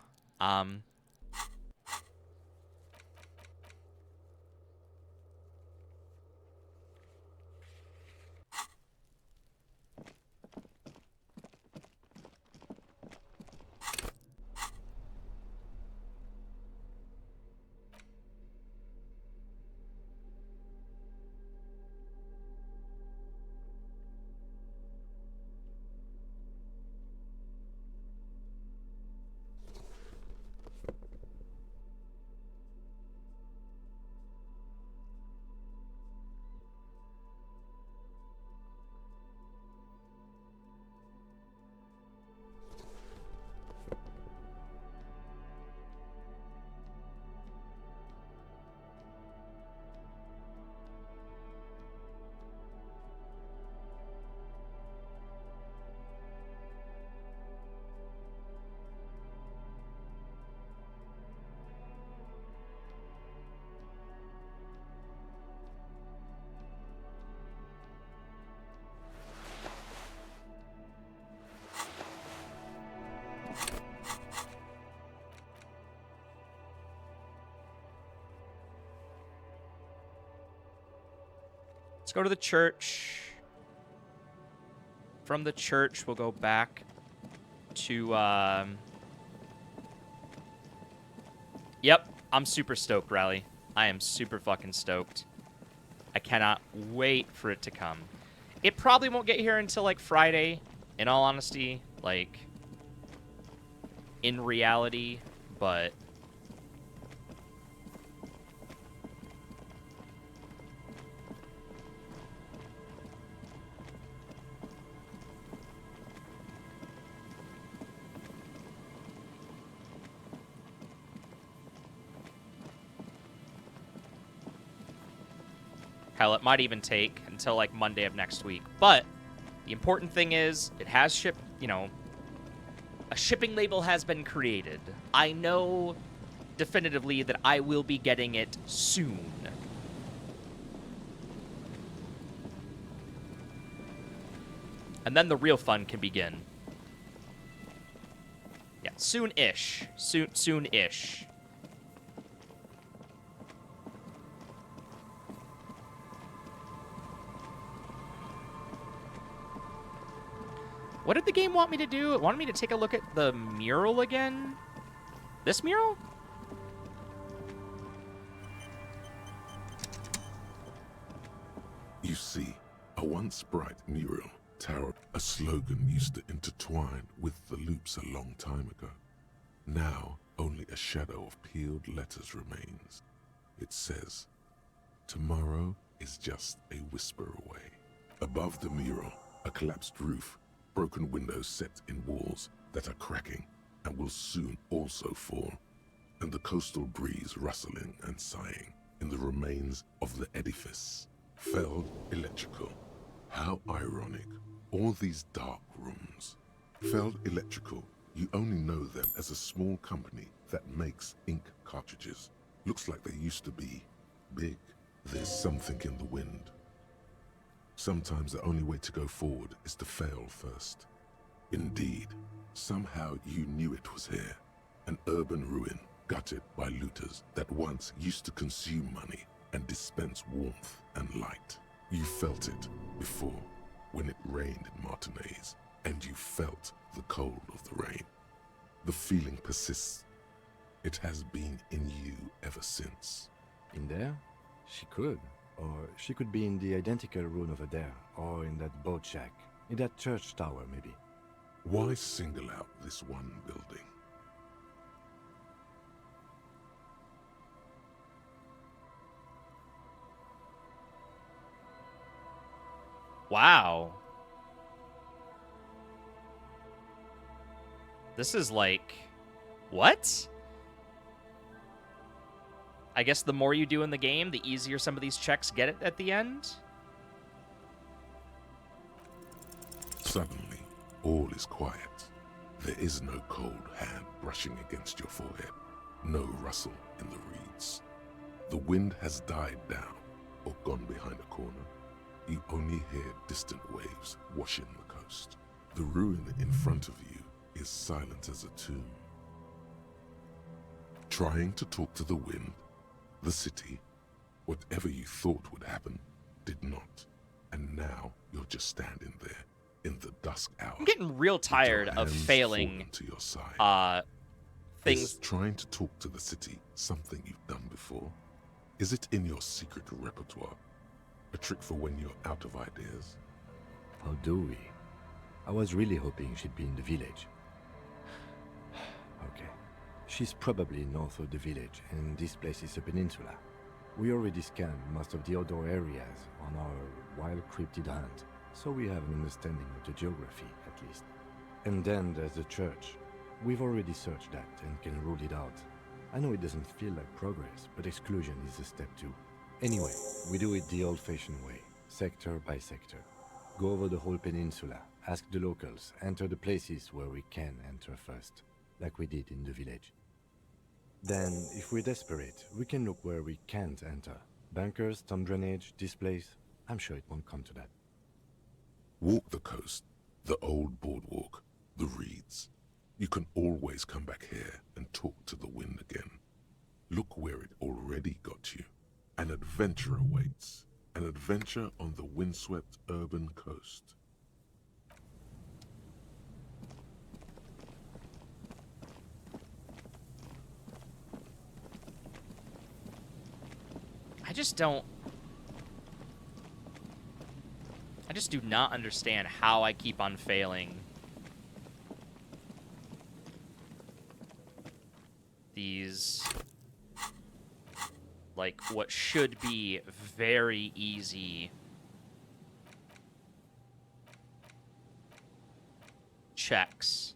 Let's go to the church. From the church, we'll go back to, Yep, I'm super stoked, Riley. I am super fucking stoked. I cannot wait for it to come. It probably won't get here until, like, Friday, in all honesty. Like, in reality, but... Hell, it might even take until, like, Monday of next week. But the important thing is it has shipped, you know, a shipping label has been created. I know definitively that I will be getting it soon. And then the real fun can begin. Yeah, soon-ish. Soon-ish. What did the game want me to do? It wanted me to take a look at the mural again? This mural? You see, a once bright mural towered. A slogan used to intertwine with the loops a long time ago. Now, only a shadow of peeled letters remains. It says, "Tomorrow is just a whisper away." Above the mural, a collapsed roof, broken windows set in walls that are cracking and will soon also fall, and the coastal breeze rustling and sighing in the remains of the edifice. Feld Electrical. How ironic. All these dark rooms. Feld Electrical, you only know them as a small company that makes ink cartridges. Looks like they used to be big. There's something in the wind. Sometimes the only way to go forward is to fail first. Indeed, somehow you knew it was here. An urban ruin gutted by looters that once used to consume money and dispense warmth and light. You felt it before when it rained in Martinez, and you felt the cold of the rain. The feeling persists. It has been in you ever since. In there? She could. Or she could be in the identical room over there, or in that boat shack, in that church tower, maybe. Why single out this one building? Wow. This is like... What? I guess the more you do in the game, the easier some of these checks get at the end? Suddenly, all is quiet. There is no cold hand brushing against your forehead, no rustle in the reeds. The wind has died down or gone behind a corner. You only hear distant waves washing the coast. The ruin in front of you is silent as a tomb. Trying to talk to the wind, the city, whatever you thought would happen, did not. And now you're just standing there in the dusk hour. I'm getting real tired of failing to your side. Things. Is trying to talk to the city something you've done before? Is it in your secret repertoire? A trick for when you're out of ideas? How do we? I was really hoping she'd be in the village. Okay. She's probably north of the village, and this place is a peninsula. We already scanned most of the outdoor areas on our wild cryptid hunt, so we have an understanding of the geography, at least. And then there's the church. We've already searched that and can rule it out. I know it doesn't feel like progress, but exclusion is a step too. Anyway, we do it the old-fashioned way, sector by sector. Go over the whole peninsula, ask the locals, enter the places where we can enter first, like we did in the village. Then, if we're desperate, we can look where we can't enter. Bunkers, storm drainage, this place. I'm sure it won't come to that. Walk the coast, the old boardwalk, the reeds. You can always come back here and talk to the wind again. Look where it already got you. An adventure awaits. An adventure on the windswept urban coast. I just do not understand how I keep on failing these, like, what should be very easy checks.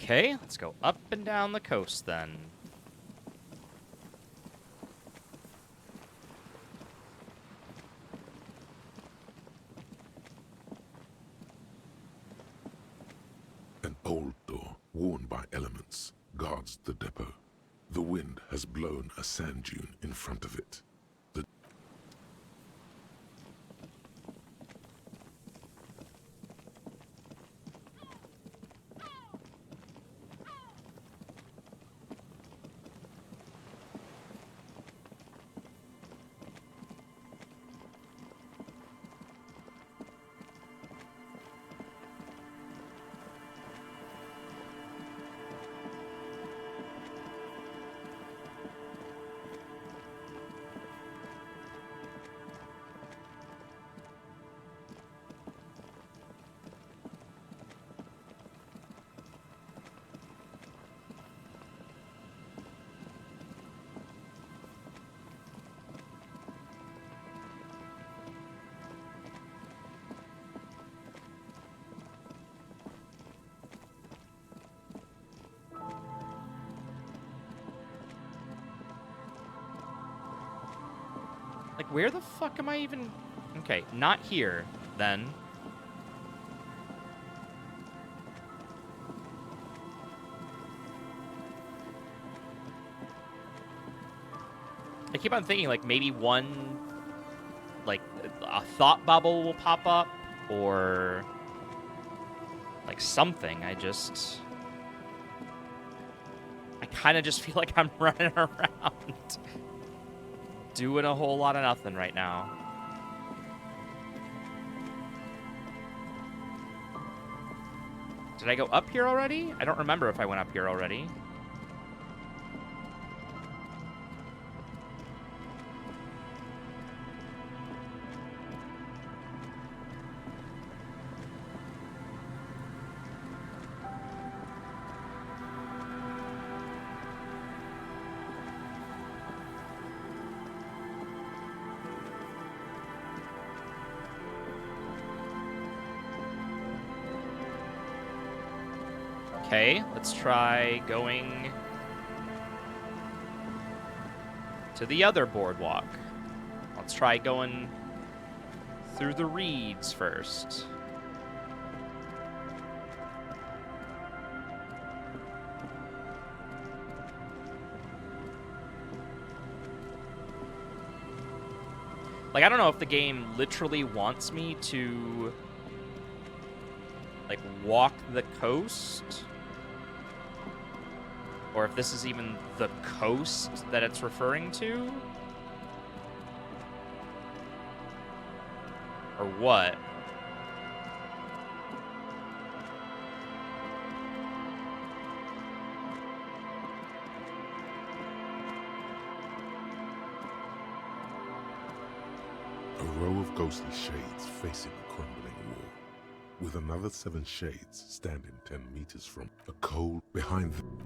Okay, let's go up and down the coast then. An old door, worn by elements, guards the depot. The wind has blown a sand dune in front of it. Like, where the fuck am I even... Okay, not here, then. I keep on thinking, like, maybe one... Like, a thought bubble will pop up, or... Like, something. I kind of just feel like I'm running around. Doing a whole lot of nothing right now. Did I go up here already? I don't remember if I went up here already. Okay, let's try going to the other boardwalk. Let's try going through the reeds first. Like, I don't know if the game literally wants me to, like, walk the coast, or if this is even the coast that it's referring to, or what. A row of ghostly shades facing a crumbling wall, with another 7 shades standing 10 meters from a cold behind them.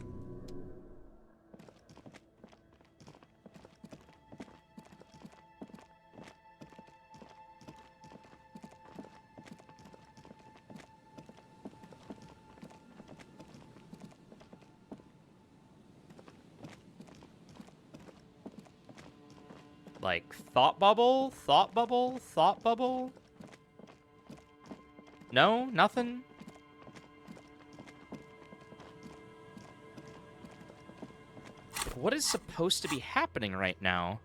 Like, thought bubble, thought bubble, thought bubble? No? Nothing? What is supposed to be happening right now?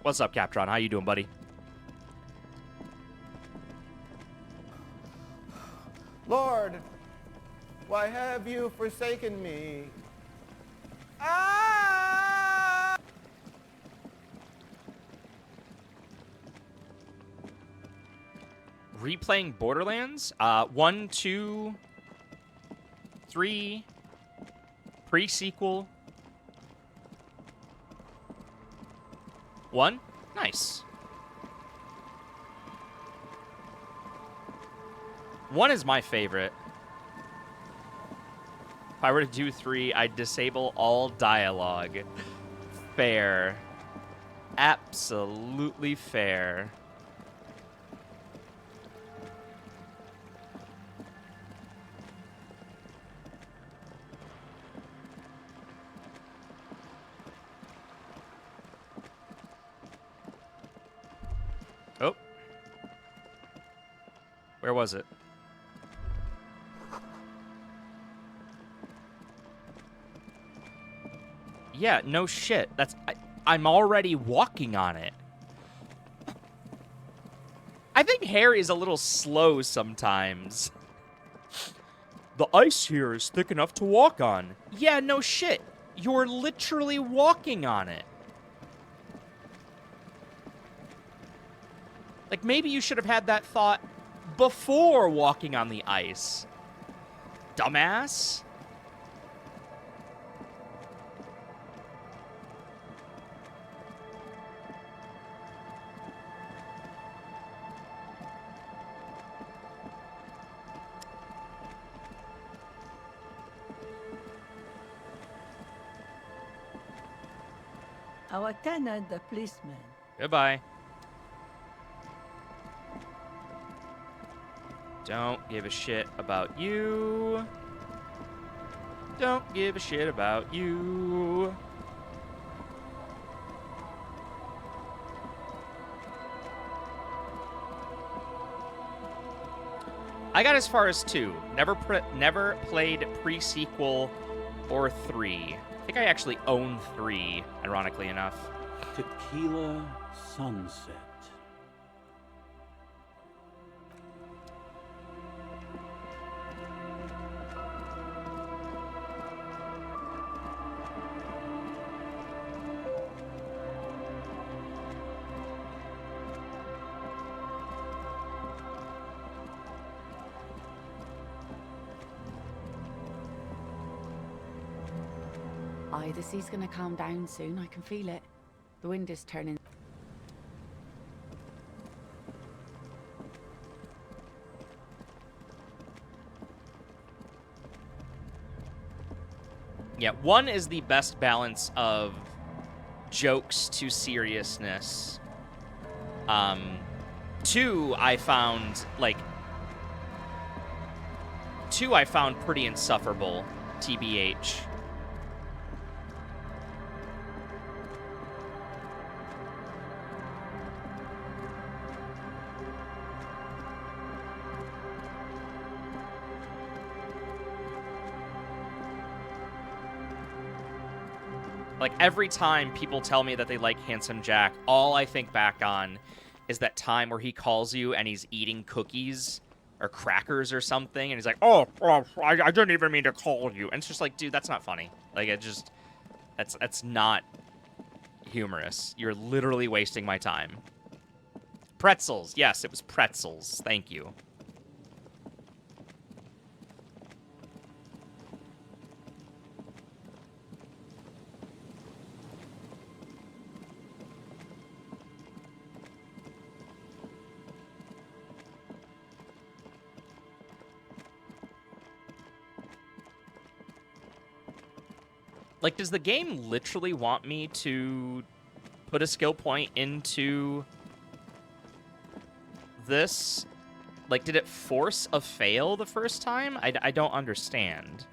What's up, Captron? How you doing, buddy? Lord, why have you forsaken me? Ah! Replaying Borderlands? 1, 2, 3, pre-sequel. 1? Nice. 1 is my favorite. If I were to do 3, I'd disable all dialogue. Fair. Absolutely fair. Oh. Where was it? Yeah, no shit. I'm already walking on it. I think Harry is a little slow sometimes. The ice here is thick enough to walk on. Yeah, no shit. You're literally walking on it. Like, maybe you should have had that thought before walking on the ice. Dumbass. Our tenant, the policeman. Goodbye. Don't give a shit about you. Don't give a shit about you. I got as far as 2. Never played pre-sequel or 3. I think I actually own 3, ironically enough. Tequila Sunset. Aye, the sea's gonna calm down soon. I can feel it. The wind is turning. Yeah, 1 is the best balance of jokes to seriousness. 2, I found, like... 2, I found pretty insufferable, TBH. Like, every time people tell me that they like Handsome Jack, all I think back on is that time where he calls you and he's eating cookies or crackers or something, and he's like, oh I didn't even mean to call you. And it's just like, dude, that's not funny. Like, it just... That's not humorous. You're literally wasting my time. Pretzels. Yes, it was pretzels. Thank you. Like, does the game literally want me to put a skill point into this? Like, did it force a fail the first time? I don't understand.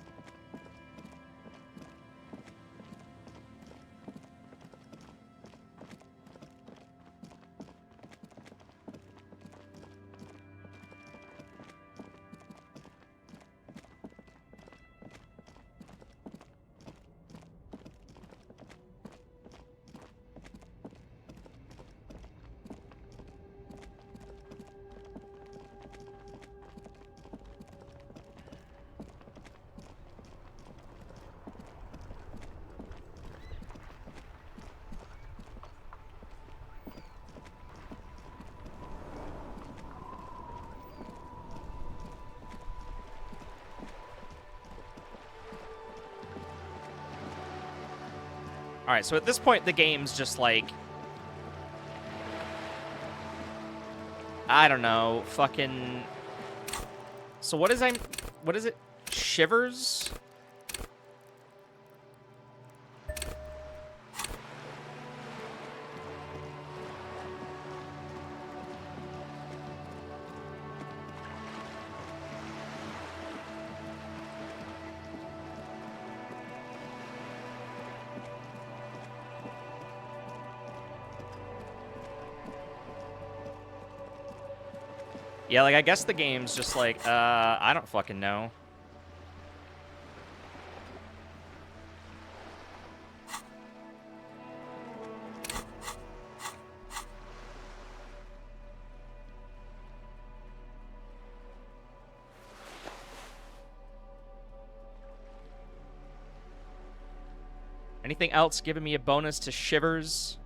All right, so at this point, the game's just like... I don't know, fucking... So what is it? Shivers? Yeah, like, I guess the game's just like, I don't fucking know. Anything else giving me a bonus to Shivers?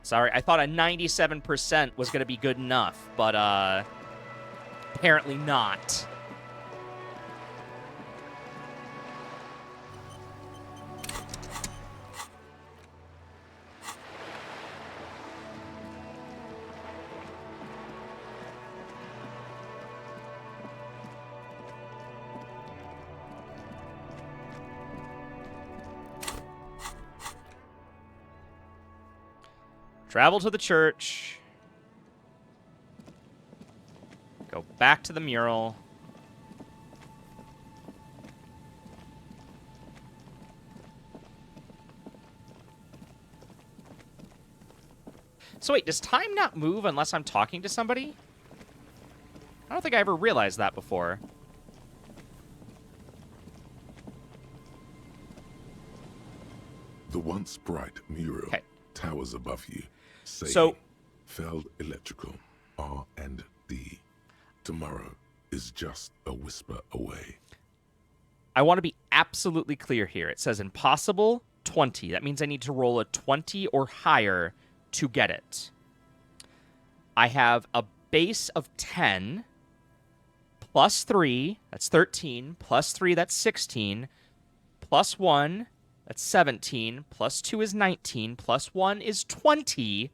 Sorry, I thought a 97% was going to be good enough, but apparently not. Travel to the church. Go back to the mural. So wait, does time not move unless I'm talking to somebody? I don't think I ever realized that before. The once bright mural towers above you, saying, So, Feld Electrical, R&D. Tomorrow is just a whisper away. I want to be absolutely clear here. It says impossible 20. That means I need to roll a 20 or higher to get it. I have a base of 10 plus 3, that's 13, plus 3, that's 16, plus 1, that's 17, plus 2 is 19, plus 1 is 20,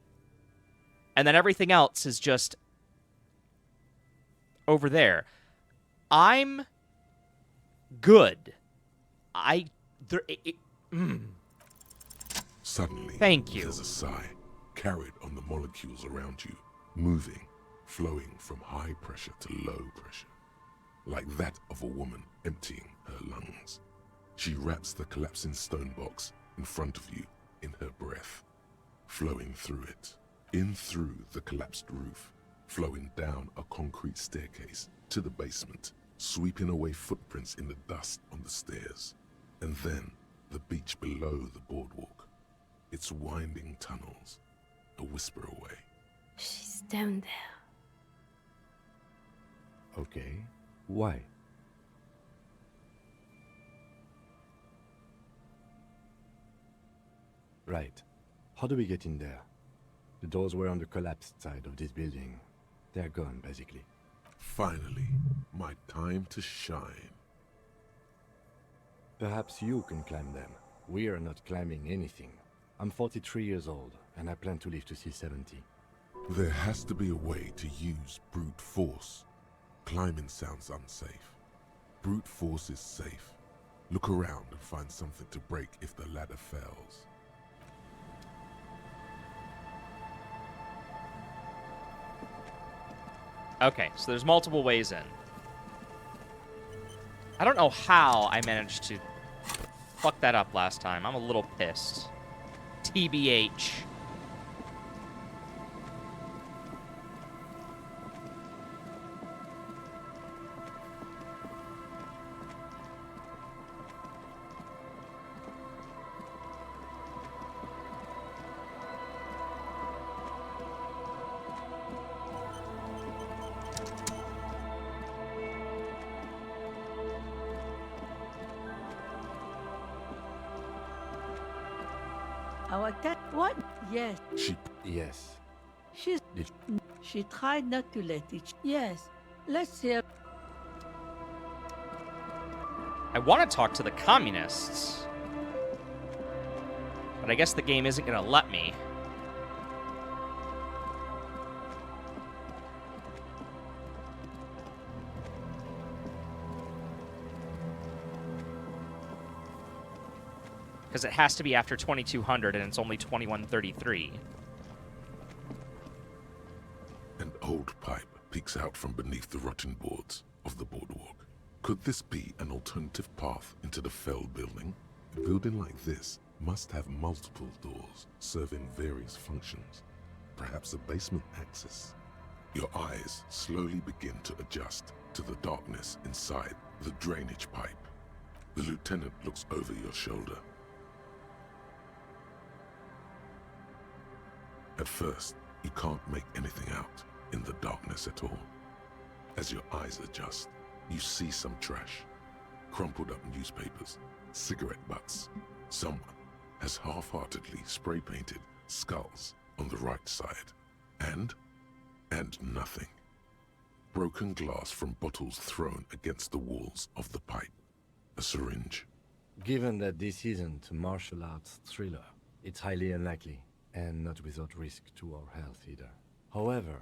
and then everything else is just over there. I'm good. Suddenly, Thank you. There's a sigh carried on the molecules around you, moving, flowing from high pressure to low pressure, like that of a woman emptying her lungs. She wraps the collapsing stone box in front of you in her breath, flowing through it, in through the collapsed roof, flowing down a concrete staircase to the basement, sweeping away footprints in the dust on the stairs, and then the beach below the boardwalk, its winding tunnels, a whisper away. She's down there. Okay. Why? Right. How do we get in there? The doors were on the collapsed side of this building. They're gone, basically. Finally, my time to shine. Perhaps you can climb them. We are not climbing anything. I'm 43 years old, and I plan to live to see 70. There has to be a way to use brute force. Climbing sounds unsafe. Brute force is safe. Look around and find something to break if the ladder fails. Okay, so there's multiple ways in. I don't know how I managed to fuck that up last time. I'm a little pissed. TBH. Our cat, what? Yes. Yes. She tried not to let it. Yes. Let's hear. I want to talk to the communists. But I guess the game isn't going to let me. Because it has to be after 2200 and it's only 2133. An old pipe peeks out from beneath the rotten boards of the boardwalk. Could this be an alternative path into the Feld building? A building like this must have multiple doors serving various functions. Perhaps a basement access. Your eyes slowly begin to adjust to the darkness inside the drainage pipe. The lieutenant looks over your shoulder. At first, you can't make anything out in the darkness at all. As your eyes adjust, you see some trash. Crumpled up newspapers, cigarette butts. Someone has half-heartedly spray-painted skulls on the right side. And nothing. Broken glass from bottles thrown against the walls of the pipe. A syringe. Given that this isn't a martial arts thriller, it's highly unlikely, and not without risk to our health either. However,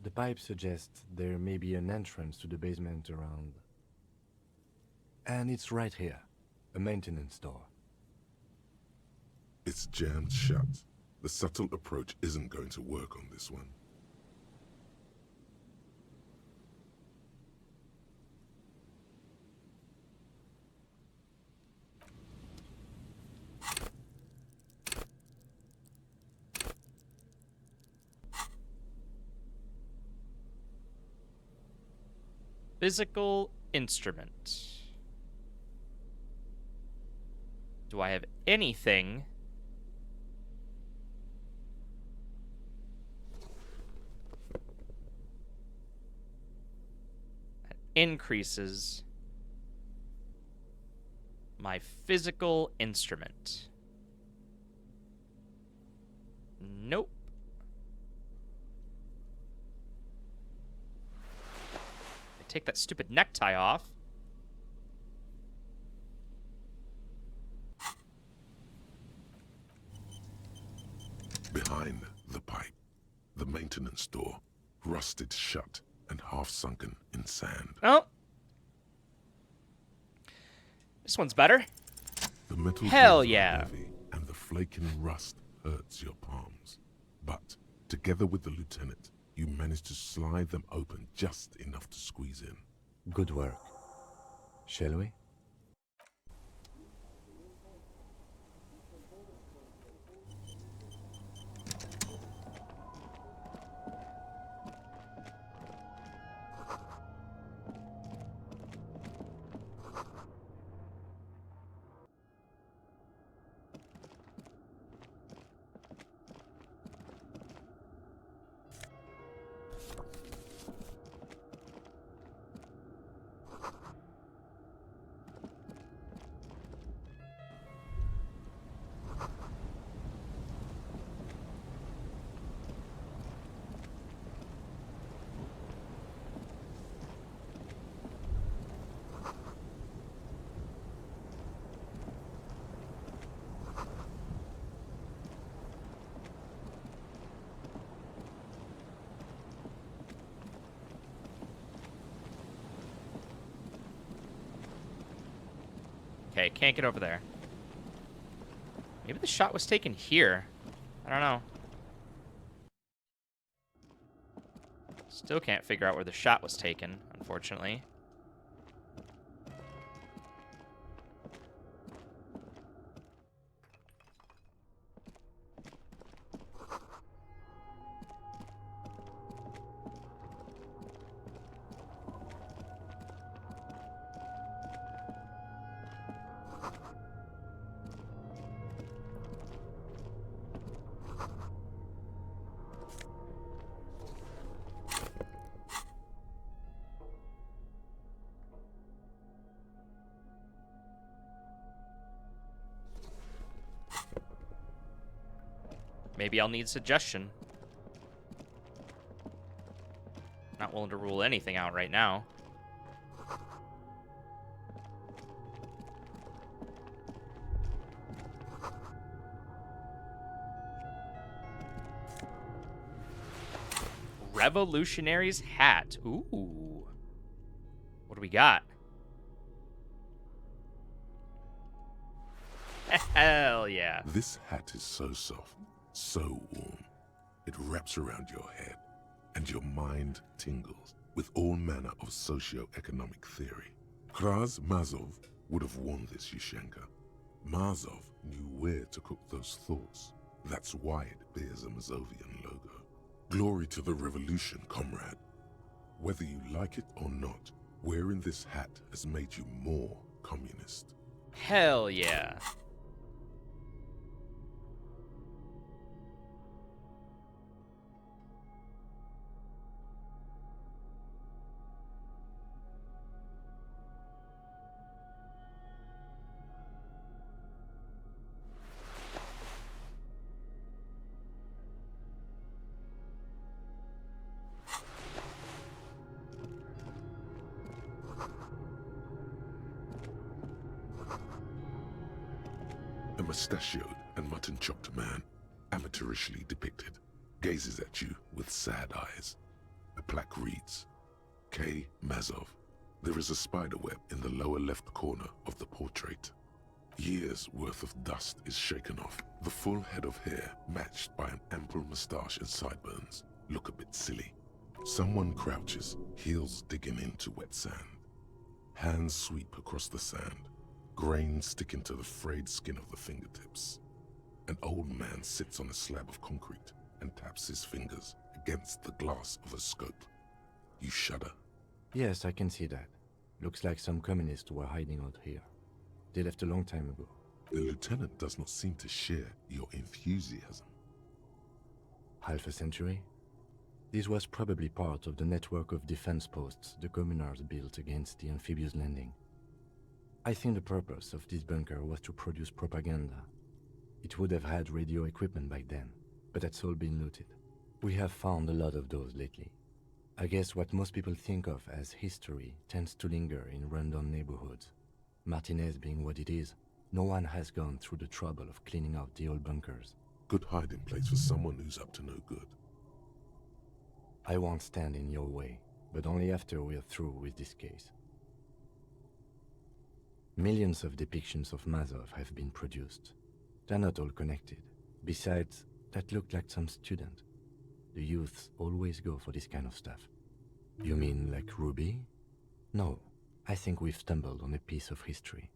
the pipe suggests there may be an entrance to the basement around. And it's right here, a maintenance door. It's jammed shut. The subtle approach isn't going to work on this one. Physical instrument. Do I have anything that increases my physical instrument? Nope. Take that stupid necktie off. Behind the pipe, the maintenance door, rusted shut and half sunken in sand. Oh. This one's better. The metal Hell gloves are yeah. heavy, and the flaking rust hurts your palms. But together with the lieutenant, you manage to slide them open just enough to squeeze in. Good work. Shall we? Okay, can't get over there. Maybe the shot was taken here. I don't know. Still can't figure out where the shot was taken, unfortunately. Maybe I'll need suggestion. Not willing to rule anything out right now. Revolutionary's hat. Ooh. What do we got? Hell yeah. This hat is so soft, so warm. It wraps around your head, and your mind tingles with all manner of socio-economic theory. Kraz Mazov would have worn this, Yushenka. Mazov knew where to cook those thoughts. That's why it bears a Mazovian logo. Glory to the revolution, comrade. Whether you like it or not, wearing this hat has made you more communist. Hell yeah. A mustachioed and mutton-chopped man, amateurishly depicted, gazes at you with sad eyes. A plaque reads, K. Mazov. There is a spiderweb in the lower left corner of the portrait. Years' worth of dust is shaken off. The full head of hair, matched by an ample moustache and sideburns, look a bit silly. Someone crouches, heels digging into wet sand. Hands sweep across the sand, grains sticking to the frayed skin of the fingertips. An old man sits on a slab of concrete and taps his fingers against the glass of a scope. You shudder. Yes, I can see that. Looks like some communists were hiding out here. They left a long time ago. The lieutenant does not seem to share your enthusiasm. Half a century? This was probably part of the network of defense posts the communards built against the amphibious landing. I think the purpose of this bunker was to produce propaganda. It would have had radio equipment back then, but that's all been looted. We have found a lot of those lately. I guess what most people think of as history tends to linger in rundown neighborhoods. Martinez being what it is, no one has gone through the trouble of cleaning out the old bunkers. Good hiding place for someone who's up to no good. I won't stand in your way, but only after we're through with this case. Millions of depictions of Mazov have been produced. They're not all connected. Besides, that looked like some student. The youths always go for this kind of stuff. You mean like Ruby? No, I think we've stumbled on a piece of history.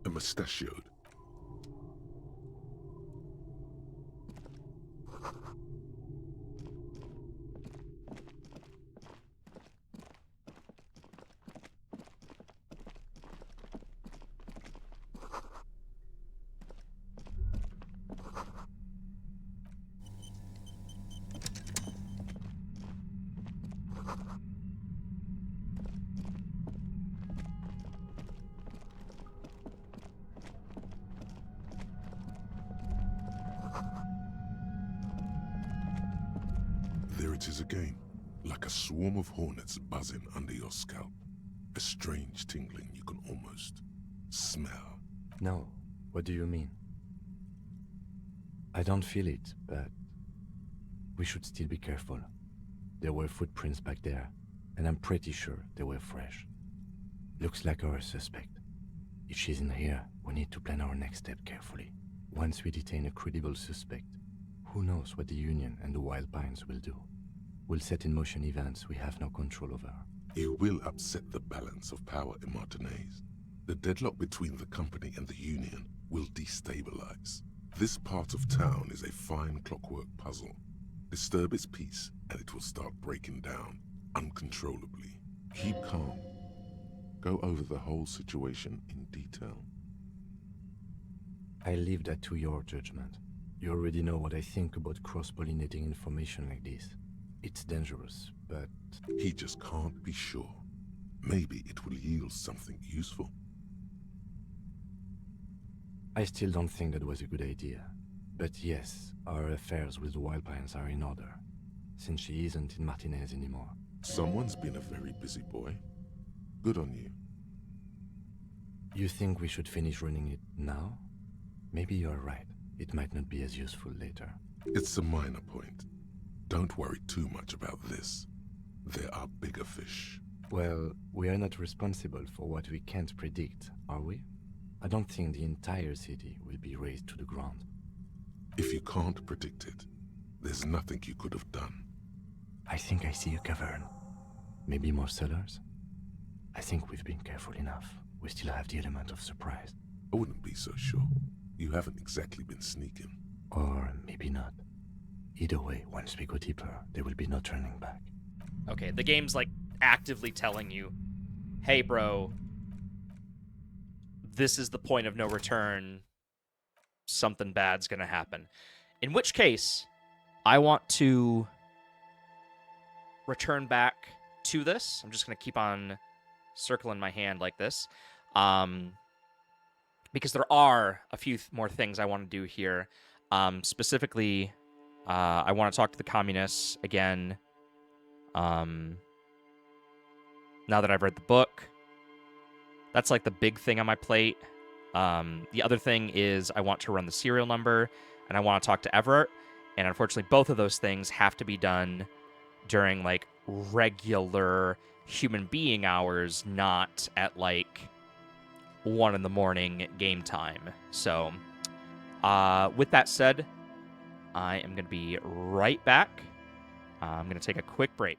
A mustachioed. There it is again, like a swarm of hornets buzzing under your scalp. A strange tingling you can almost smell. No, what do you mean? I don't feel it, but we should still be careful. There were footprints back there, and I'm pretty sure they were fresh. Looks like our suspect. If she's in here, we need to plan our next step carefully. Once we detain a credible suspect, who knows what the Union and the Wild Pines will do? We'll set in motion events we have no control over. You will upset the balance of power in Martinez. The deadlock between the company and the Union will destabilize. This part of town is a fine clockwork puzzle. Disturb its peace, and it will start breaking down uncontrollably. Keep calm. Go over the whole situation in detail. I leave that to your judgment. You already know what I think about cross-pollinating information like this. It's dangerous, but... He just can't be sure. Maybe it will yield something useful. I still don't think that was a good idea. But yes, our affairs with the Wild Pines are in order, since she isn't in Martinez anymore. Someone's been a very busy boy. Good on you. You think we should finish running it now? Maybe you're right. It might not be as useful later. It's a minor point. Don't worry too much about this. There are bigger fish. Well, we are not responsible for what we can't predict, are we? I don't think the entire city will be razed to the ground. If you can't predict it, there's nothing you could have done. I think I see a cavern. Maybe more cellars? I think we've been careful enough. We still have the element of surprise. I wouldn't be so sure. You haven't exactly been sneaking. Or maybe not. Either way, once we go deeper, there will be no turning back. Okay, the game's like actively telling you, hey bro, this is the point of no return. Something bad's gonna happen. In which case, I want to return back to this. I'm just gonna keep on circling my hand like this. Because there are a few more things I want to do here. Specifically, I want to talk to the communists again. Now that I've read the book, that's like the big thing on my plate. The other thing is I want to run the serial number, and I want to talk to Everett. And unfortunately, both of those things have to be done during like regular human being hours, not at like 1 in the morning game time. So, with that said, I am going to be right back. I'm going to take a quick break.